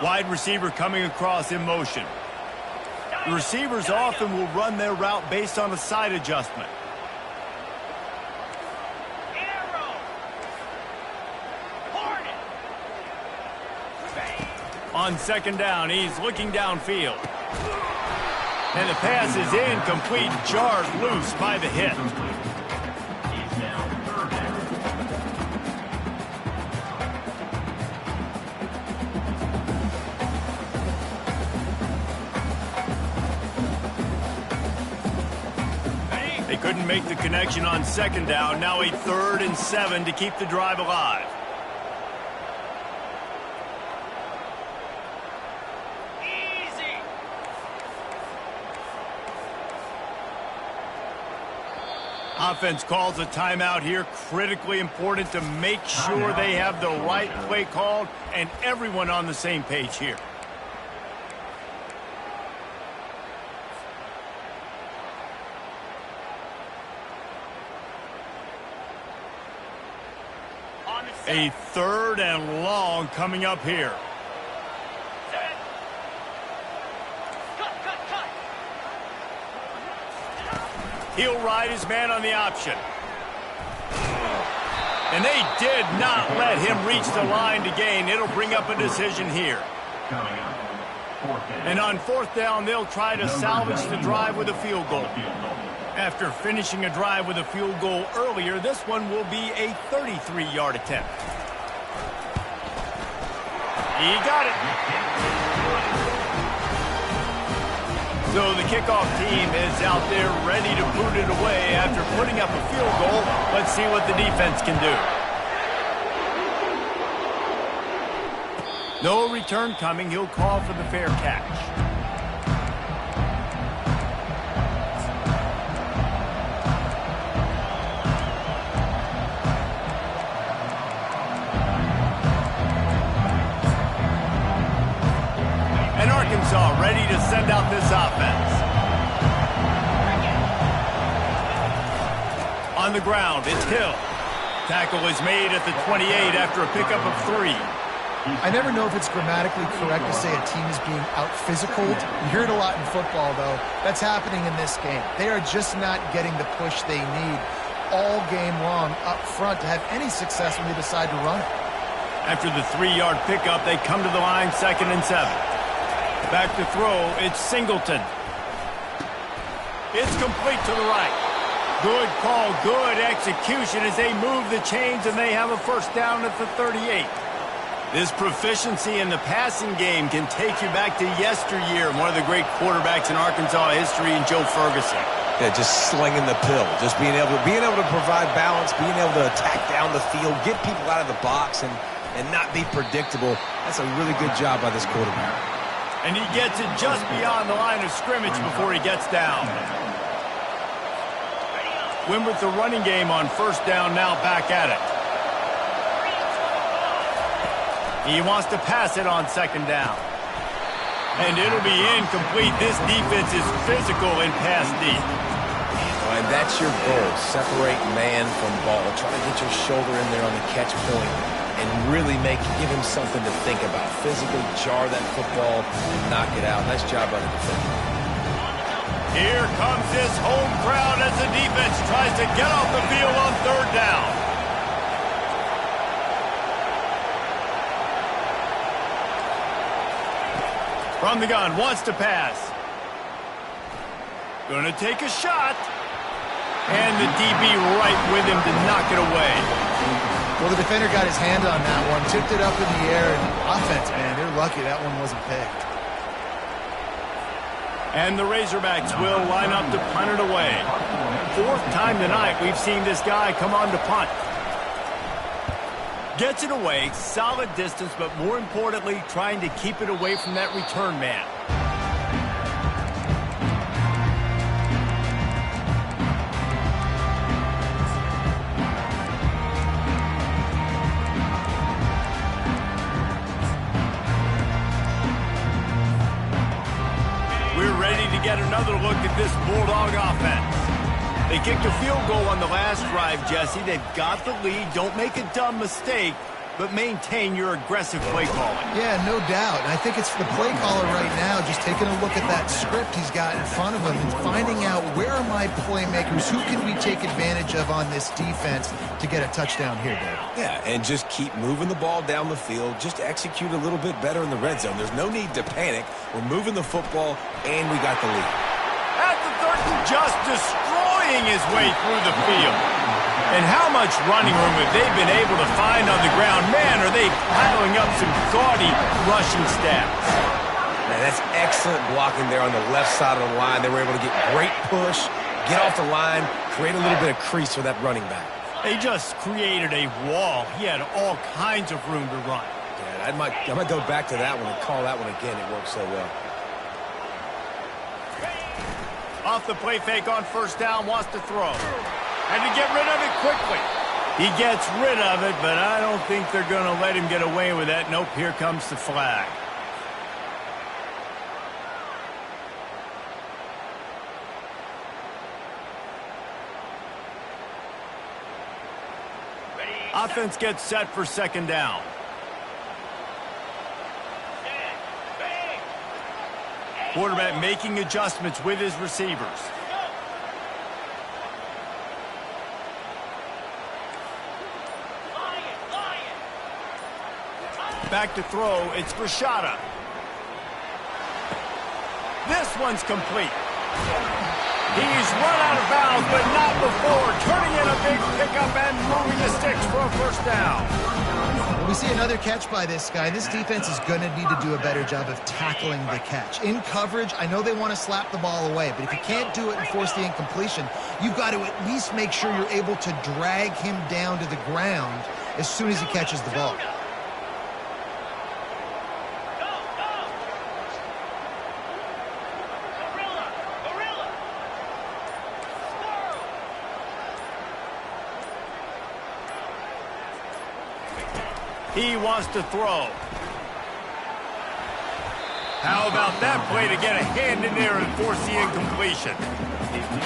A: Wide receiver coming across in motion. The receivers often will run their route based on a side adjustment. On 2nd down, he's looking downfield. And the pass is incomplete, jarred loose by the hit. They couldn't make the connection on 2nd down. Now a 3rd and 7 to keep the drive alive. Offense calls a timeout here. Critically important to make sure they have the right play called and everyone on the same page here. A 3rd and long coming up here. He'll ride his man on the option. And they did not let him reach the line to gain. It'll bring up a decision here. And on 4th down, they'll try to salvage the drive with a field goal. After finishing a drive with a field goal earlier, this one will be a 33-yard attempt. He got it. So the kickoff team is out there ready to boot it away after putting up a field goal. Let's see what the defense can do. No return coming. He'll call for the fair catch. to send out this offense. On the ground, it's Hill. Tackle is made at the 28 after a pickup of 3.
C: I never know if it's grammatically correct to say a team is being out-physicaled. You hear it a lot in football, though. That's happening in this game. They are just not getting the push they need all game long up front to have any success when they decide to run.
A: After the 3-yard pickup, they come to the line 2nd and 7. Back to throw, it's Singleton. It's complete to the right. Good call, good execution as they move the chains and they have a first down at the 38. This proficiency in the passing game can take you back to yesteryear, one of the great quarterbacks in Arkansas history, in Joe Ferguson.
B: Yeah, just slinging the pill, just being able to provide balance, being able to attack down the field, get people out of the box, and not be predictable. That's a really good job by this quarterback.
A: And he gets it just beyond the line of scrimmage before he gets down. Win with the running game on first down, now back at it. He wants to pass it on 2nd down. And it'll be incomplete. This defense is physical in pass deep.
B: And that's your goal. Separate man from ball. Try to get your shoulder in there on the catch point and really give him something to think about. Physically jar that football and knock it out. Nice job by the defender.
A: Here comes this home crowd as the defense tries to get off the field on 3rd down. From the gun, wants to pass. Gonna take a shot. And the DB right with him to knock it away.
C: Well, the defender got his hand on that one, tipped it up in the air, and offense, man, they're lucky that one wasn't picked.
A: And the Razorbacks will line up to punt it away. 4th time tonight we've seen this guy come on to punt. Gets it away, solid distance, but more importantly, trying to keep it away from that return man. We're ready to get another look at this Bulldog offense. They kicked a field goal on the last drive, Jesse. They've got the lead. Don't make a dumb mistake, but maintain your aggressive play calling.
C: Yeah, no doubt. And I think it's the play caller right now just taking a look at that script he's got in front of him and finding out where are my playmakers, who can we take advantage of on this defense to get a touchdown here, Dave.
B: Yeah, and just keep moving the ball down the field. Just execute a little bit better in the red zone. There's no need to panic. We're moving the football, and we got the lead.
A: At the 30, just destroying his way through the field. And how much running room have they been able to find on the ground? Man, are they piling up some gaudy rushing stats.
B: Man, that's excellent blocking there on the left side of the line. They were able to get great push, get off the line, create a little bit of crease for that running back.
A: They just created a wall. He had all kinds of room to run.
B: Yeah, I might go back to that one and call that one again. It worked so well.
A: Off the play fake on first down, wants to throw. And to get rid of it quickly. He gets rid of it, but I don't think they're going to let him get away with that. Nope, here comes the flag. Offense gets set for 2nd down. Quarterback making adjustments with his receivers. Back to throw, it's Rashada. This one's complete. He's run out of bounds, but not before. Turning in a big pickup and moving the sticks for a first down.
C: We see another catch by this guy. This defense is going to need to do a better job of tackling the catch. In coverage, I know they want to slap the ball away, but if you can't do it and force the incompletion, you've got to at least make sure you're able to drag him down to the ground as soon as he catches the ball.
A: He wants to throw. How about that play to get a hand in there and force the incompletion?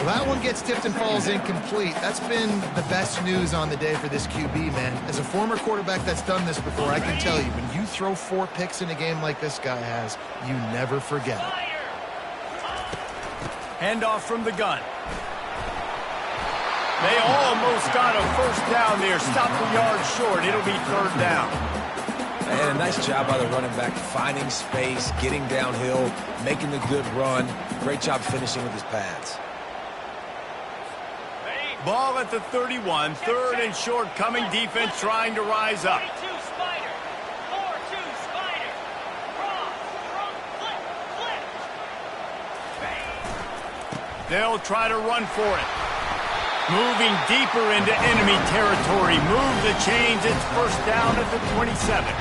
C: Well, that one gets tipped and falls incomplete. That's been the best news on the day for this QB, man. As a former quarterback that's done this before, I can tell you, when you throw 4 picks in a game like this guy has, you never forget it.
A: Handoff from the gun. They almost got a first down there. Stopped the yard short. It'll be 3rd down.
B: And a nice job by the running back, finding space, getting downhill, making a good run. Great job finishing with his pads.
A: Ball at the 31, 3rd and short coming. Defense trying to rise up.
D: 3-2 spider. 4-2 spider. Cross, front, flip.
A: They'll try to run for it. Moving deeper into enemy territory. Move the chains. It's 1st down at the 27.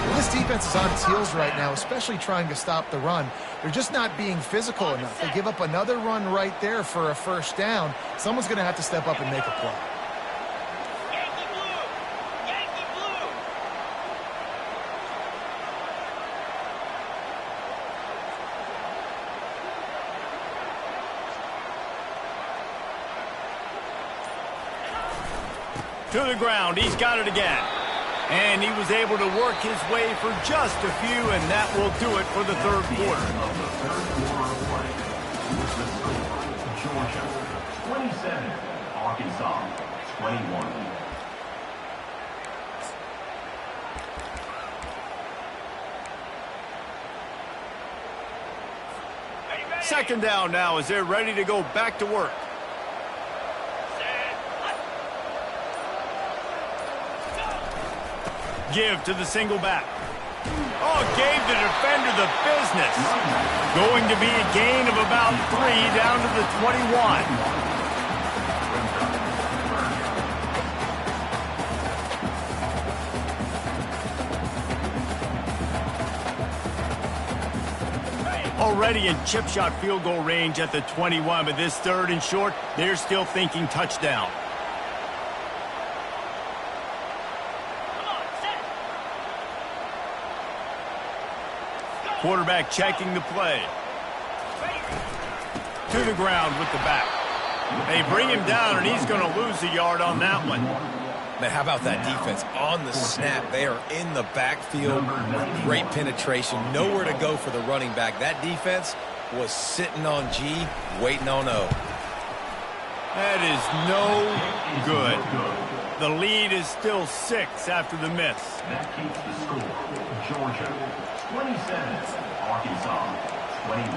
C: Well, this defense is on its heels right now, especially trying to stop the run. They're just not being physical enough. They give up another run right there for a 1st down. Someone's going to have to step up and make a play.
D: Yankee blue. Yankee blue.
A: To the ground. He's got it again. And he was able to work his way for just a few, and that will do it for the 3rd quarter.
E: Of the 3rd quarter of play. With the score, Georgia 27, Arkansas 21.
A: Second down now as they're ready to go back to work. Give to the single back. Oh, gave the defender the business. Going to be a gain of about 3 down to the 21. Already in chip shot field goal range at the 21, but this 3rd and short, they're still thinking touchdown. Quarterback checking the play. To the ground with the back. They bring him down, and he's going to lose a yard on that one.
B: Man, how about that defense? On the snap, they are in the backfield. Great penetration. Nowhere to go for the running back. That defense was sitting on G, waiting on O.
A: That is no good. The lead is still 6 after the miss.
E: That keeps the score. Georgia 27, Arkansas 21.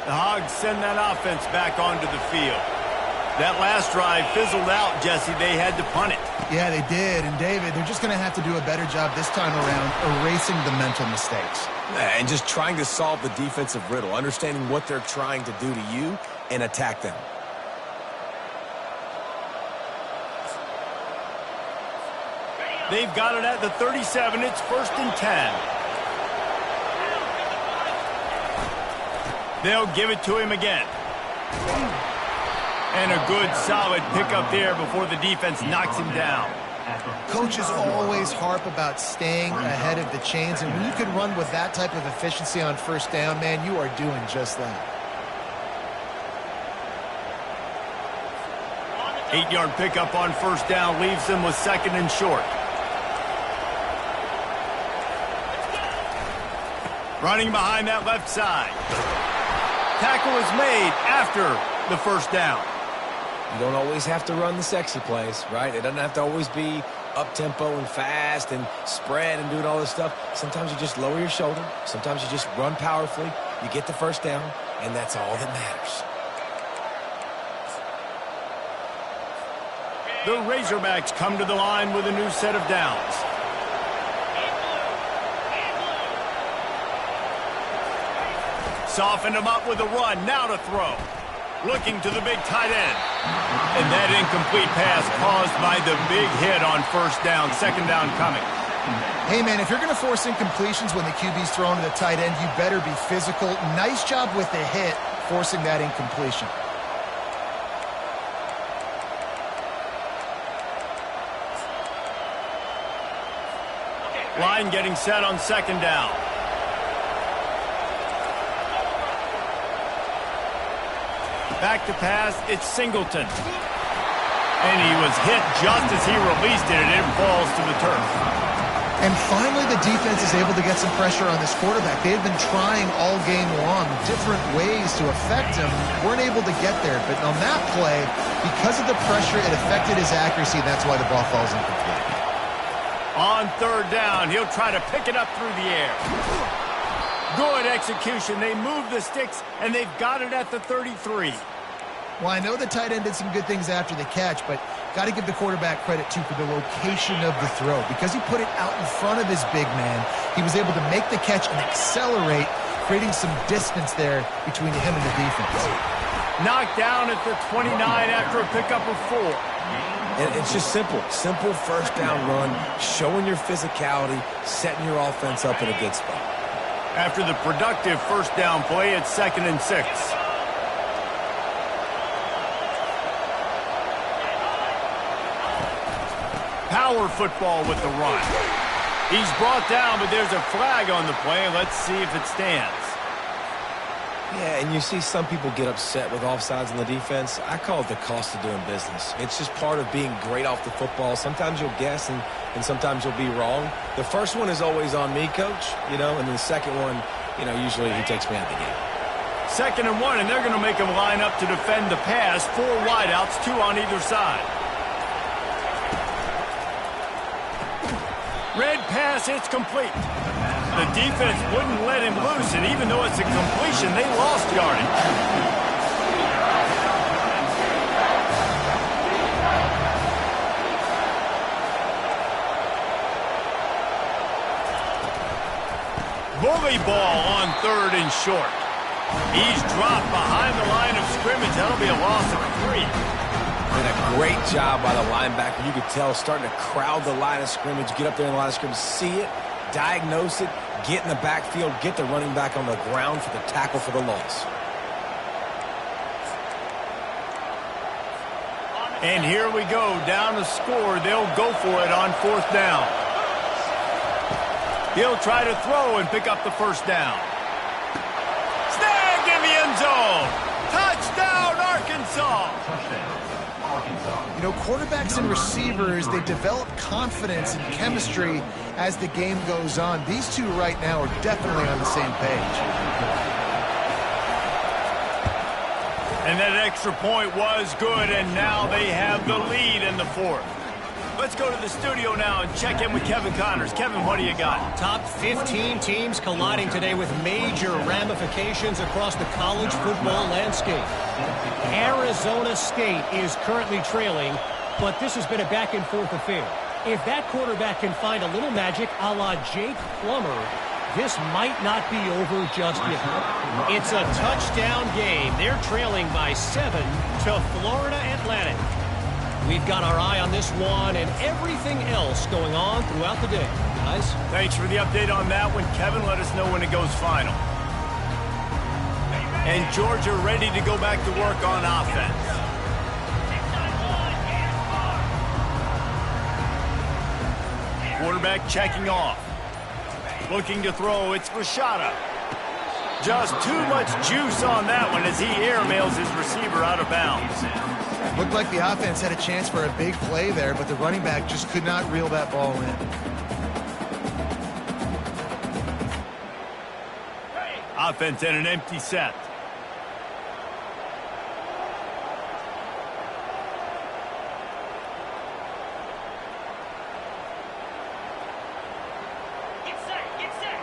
A: The Hogs send that offense back onto the field. That last drive fizzled out, Jesse. They had to punt it.
C: Yeah, they did. And, David, they're just going to have to do a better job this time around erasing the mental mistakes.
B: And just trying to solve the defensive riddle, understanding what they're trying to do to you and attack them.
A: They've got it at the 37. It's 1st and 10. They'll give it to him again. And a good, solid pickup there before the defense knocks him down.
C: Coaches always harp about staying ahead of the chains, and when you can run with that type of efficiency on 1st down, man, you are doing just that.
A: 8-yard pickup on 1st down leaves them with 2nd and short. Running behind that left side. Tackle is made after the 1st down.
B: You don't always have to run the sexy plays, right? It doesn't have to always be up-tempo and fast and spread and doing all this stuff. Sometimes you just lower your shoulder. Sometimes you just run powerfully. You get the 1st down, and that's all that matters.
A: The Razorbacks come to the line with a new set of downs. Softened him up with a run. Now to throw. Looking to the big tight end. And that incomplete pass caused by the big hit on 1st down. 2nd down coming.
C: Hey, man, if you're going to force incompletions when the QB's throwing to the tight end, you better be physical. Nice job with the hit, forcing that incompletion.
A: Line getting set on second down. Back to pass, it's Singleton. And he was hit just as he released it, and it falls to the turf.
C: And finally, the defense is able to get some pressure on this quarterback. They had been trying all game long different ways to affect him. Weren't able to get there. But on that play, because of the pressure, it affected his accuracy. That's why the ball falls incomplete.
A: On third down, he'll try to pick it up through the air. Good execution. They move the sticks, and they've got it at the 33.
C: Well, I know the tight end did some good things after the catch, but got to give the quarterback credit, too, for the location of the throw. Because he put it out in front of his big man, he was able to make the catch and accelerate, creating some distance there between him and the defense.
A: Knocked down at the 29 after a pickup of 4.
B: And it's just simple. Simple first down run, showing your physicality, setting your offense up in a good spot.
A: After the productive first down play, it's 2nd and 6. Power football with the run. He's brought down, but there's a flag on the play. Let's see if it stands.
B: Yeah, and you see some people get upset with offsides in the defense. I call it the cost of doing business. It's just part of being great off the football. Sometimes you'll guess and sometimes you'll be wrong. The first one is always on me, Coach, and then the second one, usually he takes me out of the game.
A: 2nd and 1, and they're going to make him line up to defend the pass. 4 wideouts, 2 on either side. Red pass, it's complete. The defense wouldn't let him loose, and even though it's a completion, they lost yardage. Bully ball on 3rd and short. He's dropped behind the line of scrimmage. That'll be a loss of 3.
B: And a great job by the linebacker. You could tell starting to crowd the line of scrimmage, get up there in the line of scrimmage, see it, diagnose it, get in the backfield, get the running back on the ground for the tackle for the loss.
A: And here we go, down to score. They'll go for it on 4th down. He'll try to throw and pick up the first down. Snagged in the end zone. Touchdown, Arkansas.
C: Quarterbacks and receivers, they develop confidence and chemistry as the game goes on. These two right now are definitely on the same page.
A: And that extra point was good, and now they have the lead in the 4th. Let's go to the studio now and check in with Kevin Connors. Kevin, what do you got?
F: Top 15 teams colliding today with major ramifications across the college football landscape. Arizona State is currently trailing, but this has been a back-and-forth affair. If that quarterback can find a little magic a la Jake Plummer, this might not be over just yet. It's a touchdown game. They're trailing by 7 to Florida Atlantic. We've got our eye on this one and everything else going on throughout the day. Guys?
A: Thanks for the update on that one. Kevin, let us know when it goes final. And Georgia ready to go back to work on offense. Quarterback checking off. Looking to throw, it's Rashada. Just too much juice on that one as he airmails his receiver out of bounds.
C: Looked like the offense had a chance for a big play there, but the running back just could not reel that ball in.
A: Offense in an empty set.
D: Get set, get set.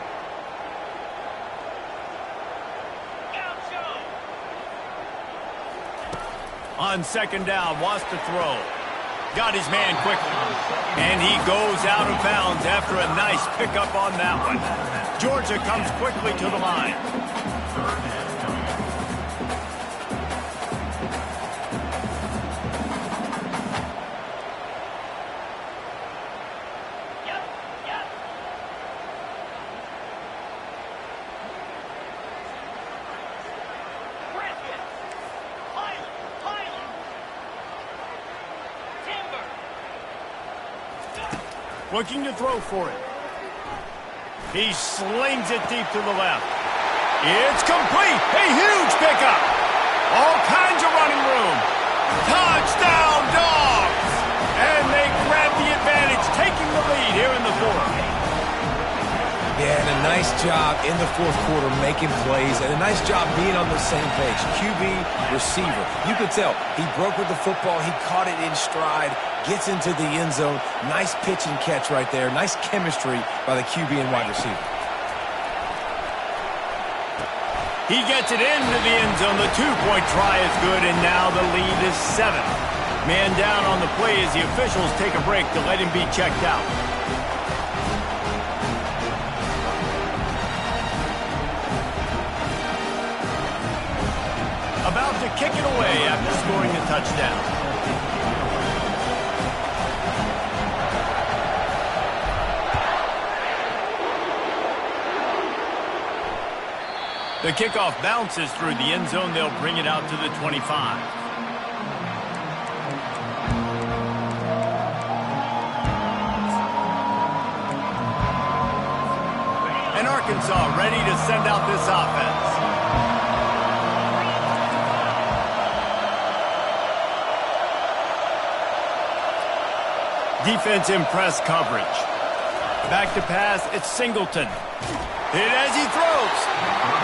D: Gaucho.
A: On 2nd down, wants to throw. Got his man quickly. And he goes out of bounds after a nice pickup on that one. Georgia comes quickly to the line.
D: Yep, yep. Griffin. Highland. Timber.
A: Looking to throw for it. He slings it deep to the left. It's complete. A huge pickup. All kinds of running room. Touchdown, Dogs! And they grab the advantage, taking the lead here in the fourth.
B: Yeah, and a nice job in the fourth quarter making plays, and a nice job being on the same page. QB, receiver. You could tell he broke with the football. He caught it in stride, gets into the end zone. Nice pitch and catch right there. Nice chemistry by the QB and wide receiver.
A: He gets it into the end zone. The two-point try is good, and now the lead is 7. Man down on the play as the officials take a break to let him be checked out. About to kick it away after scoring a touchdown. The kickoff bounces through the end zone. They'll bring it out to the 25. And Arkansas ready to send out this offense. Defense in press coverage. Back to pass, it's Singleton. Hit as he throws.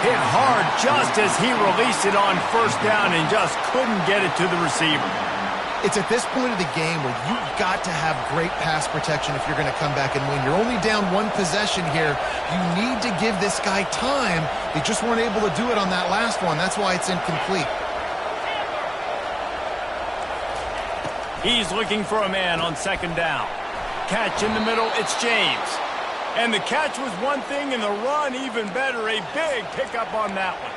A: Hit hard just as he released it on first down and just couldn't get it to the receiver.
C: It's at this point of the game where you've got to have great pass protection if you're going to come back and win. You're only down one possession here. You need to give this guy time. They just weren't able to do it on that last one. That's why it's incomplete.
A: He's looking for a man on second down. Catch in the middle, it's James. And the catch was one thing, and the run even better. A big pickup on that one.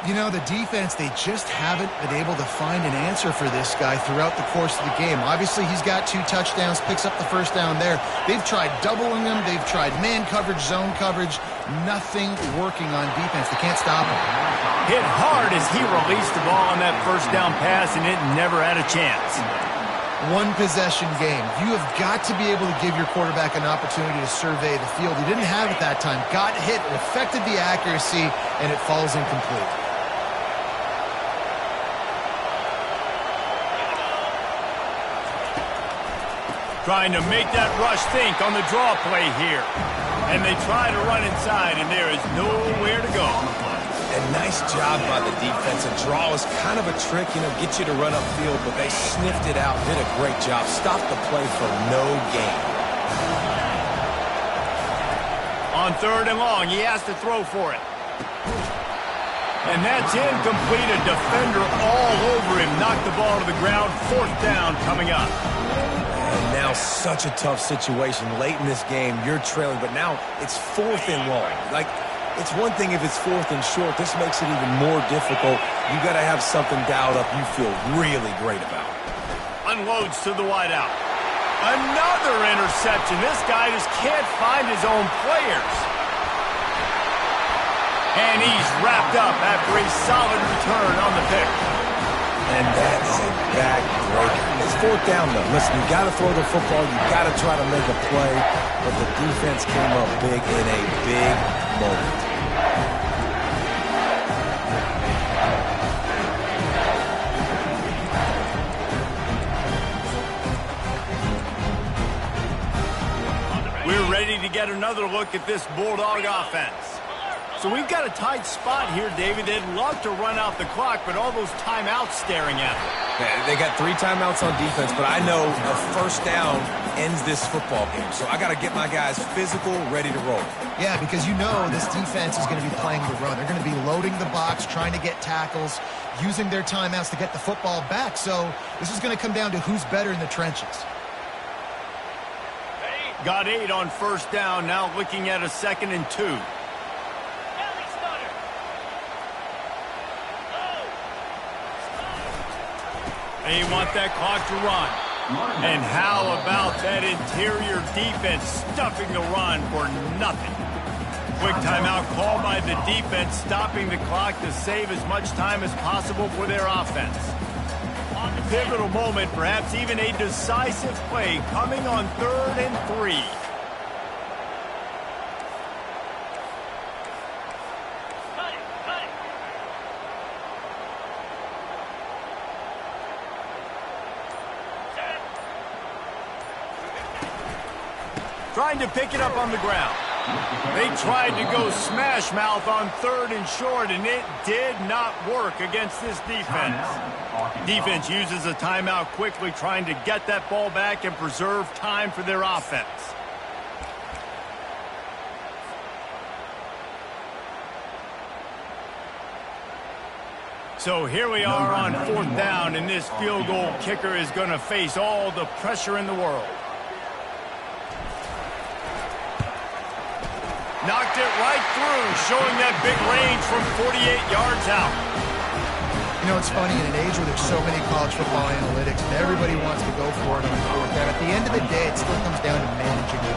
C: You know, the defense, they just haven't been able to find an answer for this guy throughout the course of the game. Obviously, he's got 2 touchdowns, picks up the first down there. They've tried doubling him. They've tried man coverage, zone coverage. Nothing working on defense. They can't stop him.
A: Hit hard as he released the ball on that first down pass, and it never had a chance.
C: One possession game. You have got to be able to give your quarterback an opportunity to survey the field. He didn't have it that time. Got hit, it affected the accuracy, and it falls incomplete.
A: Trying to make that rush think on the draw play here. And they try to run inside, and there is nowhere to go.
B: And nice job by the defense. A draw is kind of a trick, you know, get you to run upfield, but they sniffed it out, did a great job. Stopped the play for no gain.
A: On third and long, he has to throw for it. And that's incomplete. A defender all over him. Knocked the ball to the ground. Fourth down coming up.
B: And now such a tough situation. Late in this game, you're trailing, but now it's 4th and long. Like, it's one thing if it's 4th and short. This makes it even more difficult. You got to have something dialed up you feel really great about.
A: Unloads to the wideout. Another interception. This guy just can't find his own players. And he's wrapped up after a solid return on the pick.
B: And that is a back-breaker. It's 4th down, though. Listen, you got to throw the football. You got to try to make a play. But the defense came up big in a big moment.
A: We're ready to get another look at this Bulldog offense. So we've got a tight spot here, David. They'd love to run out the clock, but all those timeouts staring at them.
B: Yeah, they got 3 timeouts on defense, but I know a first down ends this football game. So I got to get my guys physical, ready to roll.
C: Yeah, because you know this defense is going to be playing the run. They're going to be loading the box, trying to get tackles, using their timeouts to get the football back. So this is going to come down to who's better in the trenches.
A: Got 8 on first down, now looking at a 2nd and 2. They want that clock to run. And how about that interior defense stuffing the run for nothing? Quick timeout call by the defense, stopping the clock to save as much time as possible for their offense. A pivotal moment, perhaps even a decisive play coming on 3rd and 3. trying to pick it up on the ground. They tried to go smash mouth on 3rd and short, and it did not work against this defense. Defense uses a timeout quickly, trying to get that ball back and preserve time for their offense. So here we are on 4th down, and this field goal kicker is going to face all the pressure in the world. Knocked it right through, showing that big range from 48 yards out.
C: You know, it's funny, in an age where there's so many college football analytics and everybody wants to go for it on 4th down, at the end of the day, it still comes down to managing it.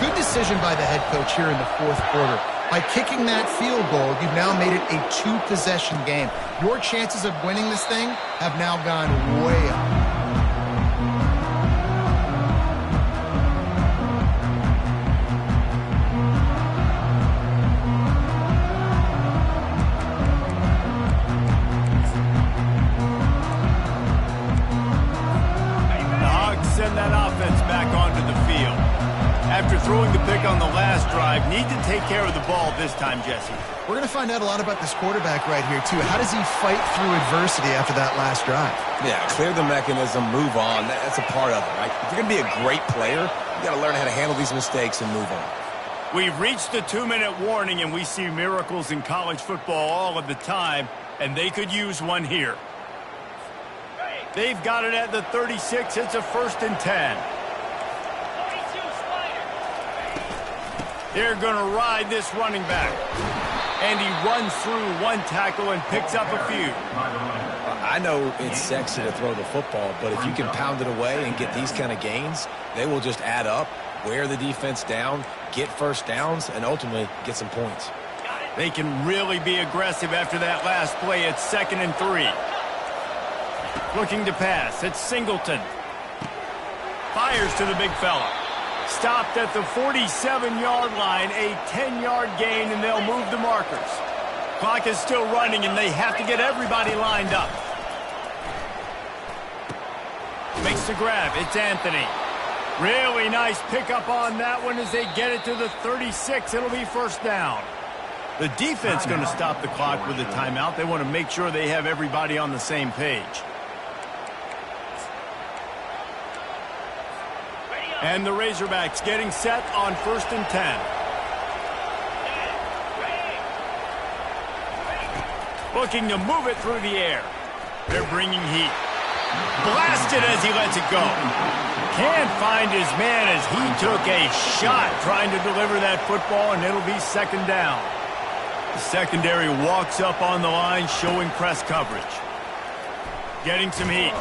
C: Good decision by the head coach here in the 4th quarter. By kicking that field goal, you've now made it a 2-possession game. Your chances of winning this thing have now gone way up.
A: Send that offense back onto the field. After throwing the pick on the last drive, need to take care of the ball this time, Jesse.
C: We're going to find out a lot about this quarterback right here, too. How does he fight through adversity after that last drive?
B: Yeah, clear the mechanism, move on. That's a part of it, right? If you're going to be a great player, you got to learn how to handle these mistakes and move on.
A: We've reached the 2-minute warning, and we see miracles in college football all of the time, and they could use one here. They've got it at the 36. It's a 1st and 10. They're going to ride this running back. And he runs through one tackle and picks up a few.
B: I know it's sexy to throw the football, but if you can pound it away and get these kind of gains, they will just add up, wear the defense down, get first downs, and ultimately get some points.
A: They can really be aggressive after that last play. It's 2nd and 3. Looking to pass. It's Singleton. Fires to the big fella. Stopped at the 47-yard line. A 10-yard gain, and they'll move the markers. Clock is still running, and they have to get everybody lined up. Makes the grab. It's Anthony. Really nice pickup on that one as they get it to the 36. It'll be 1st down. The defense going to stop the clock with a timeout. They want to make sure they have everybody on the same page. And the Razorbacks getting set on 1st and 10. Looking to move it through the air. They're bringing heat. Blasted as he lets it go. Can't find his man as he took a shot trying to deliver that football, and it'll be 2nd down. The secondary walks up on the line, showing press coverage. Getting some heat.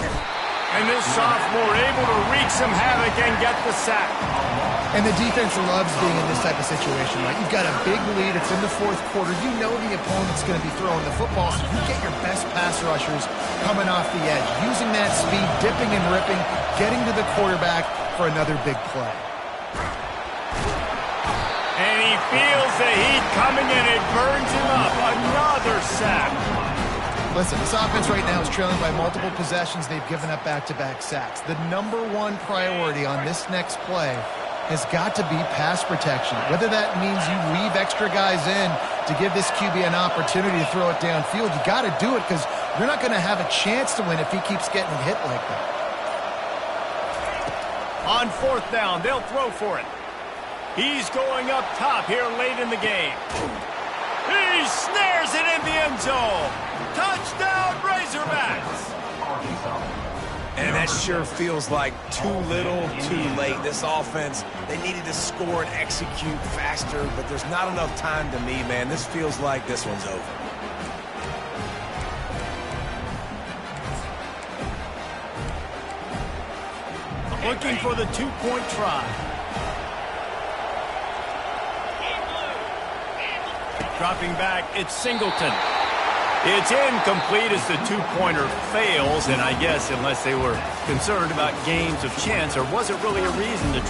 A: And this sophomore able to wreak some havoc and get the sack.
C: And the defense loves being in this type of situation, right? You've got a big lead. It's in the 4th quarter. You know the opponent's going to be throwing the football, so you get your best pass rushers coming off the edge, using that speed, dipping and ripping, getting to the quarterback for another big play.
A: And he feels the heat coming, and it burns him up. Another sack.
C: Listen, this offense right now is trailing by multiple possessions. They've given up back-to-back sacks. The #1 priority on this next play has got to be pass protection. Whether that means you leave extra guys in to give this QB an opportunity to throw it downfield, you got to do it because you're not going to have a chance to win if he keeps getting hit like that.
A: On 4th down, they'll throw for it. He's going up top here late in the game. He snares it in the end zone. Touchdown, Razorbacks!
B: And that sure feels like too little, too late. This offense, they needed to score and execute faster, but there's not enough time to me, man. This feels like this one's over.
A: Looking for the 2-point try. Dropping back, it's Singleton. It's incomplete as the 2-pointer fails, and I guess unless they were concerned about games of chance, there wasn't really a reason to try.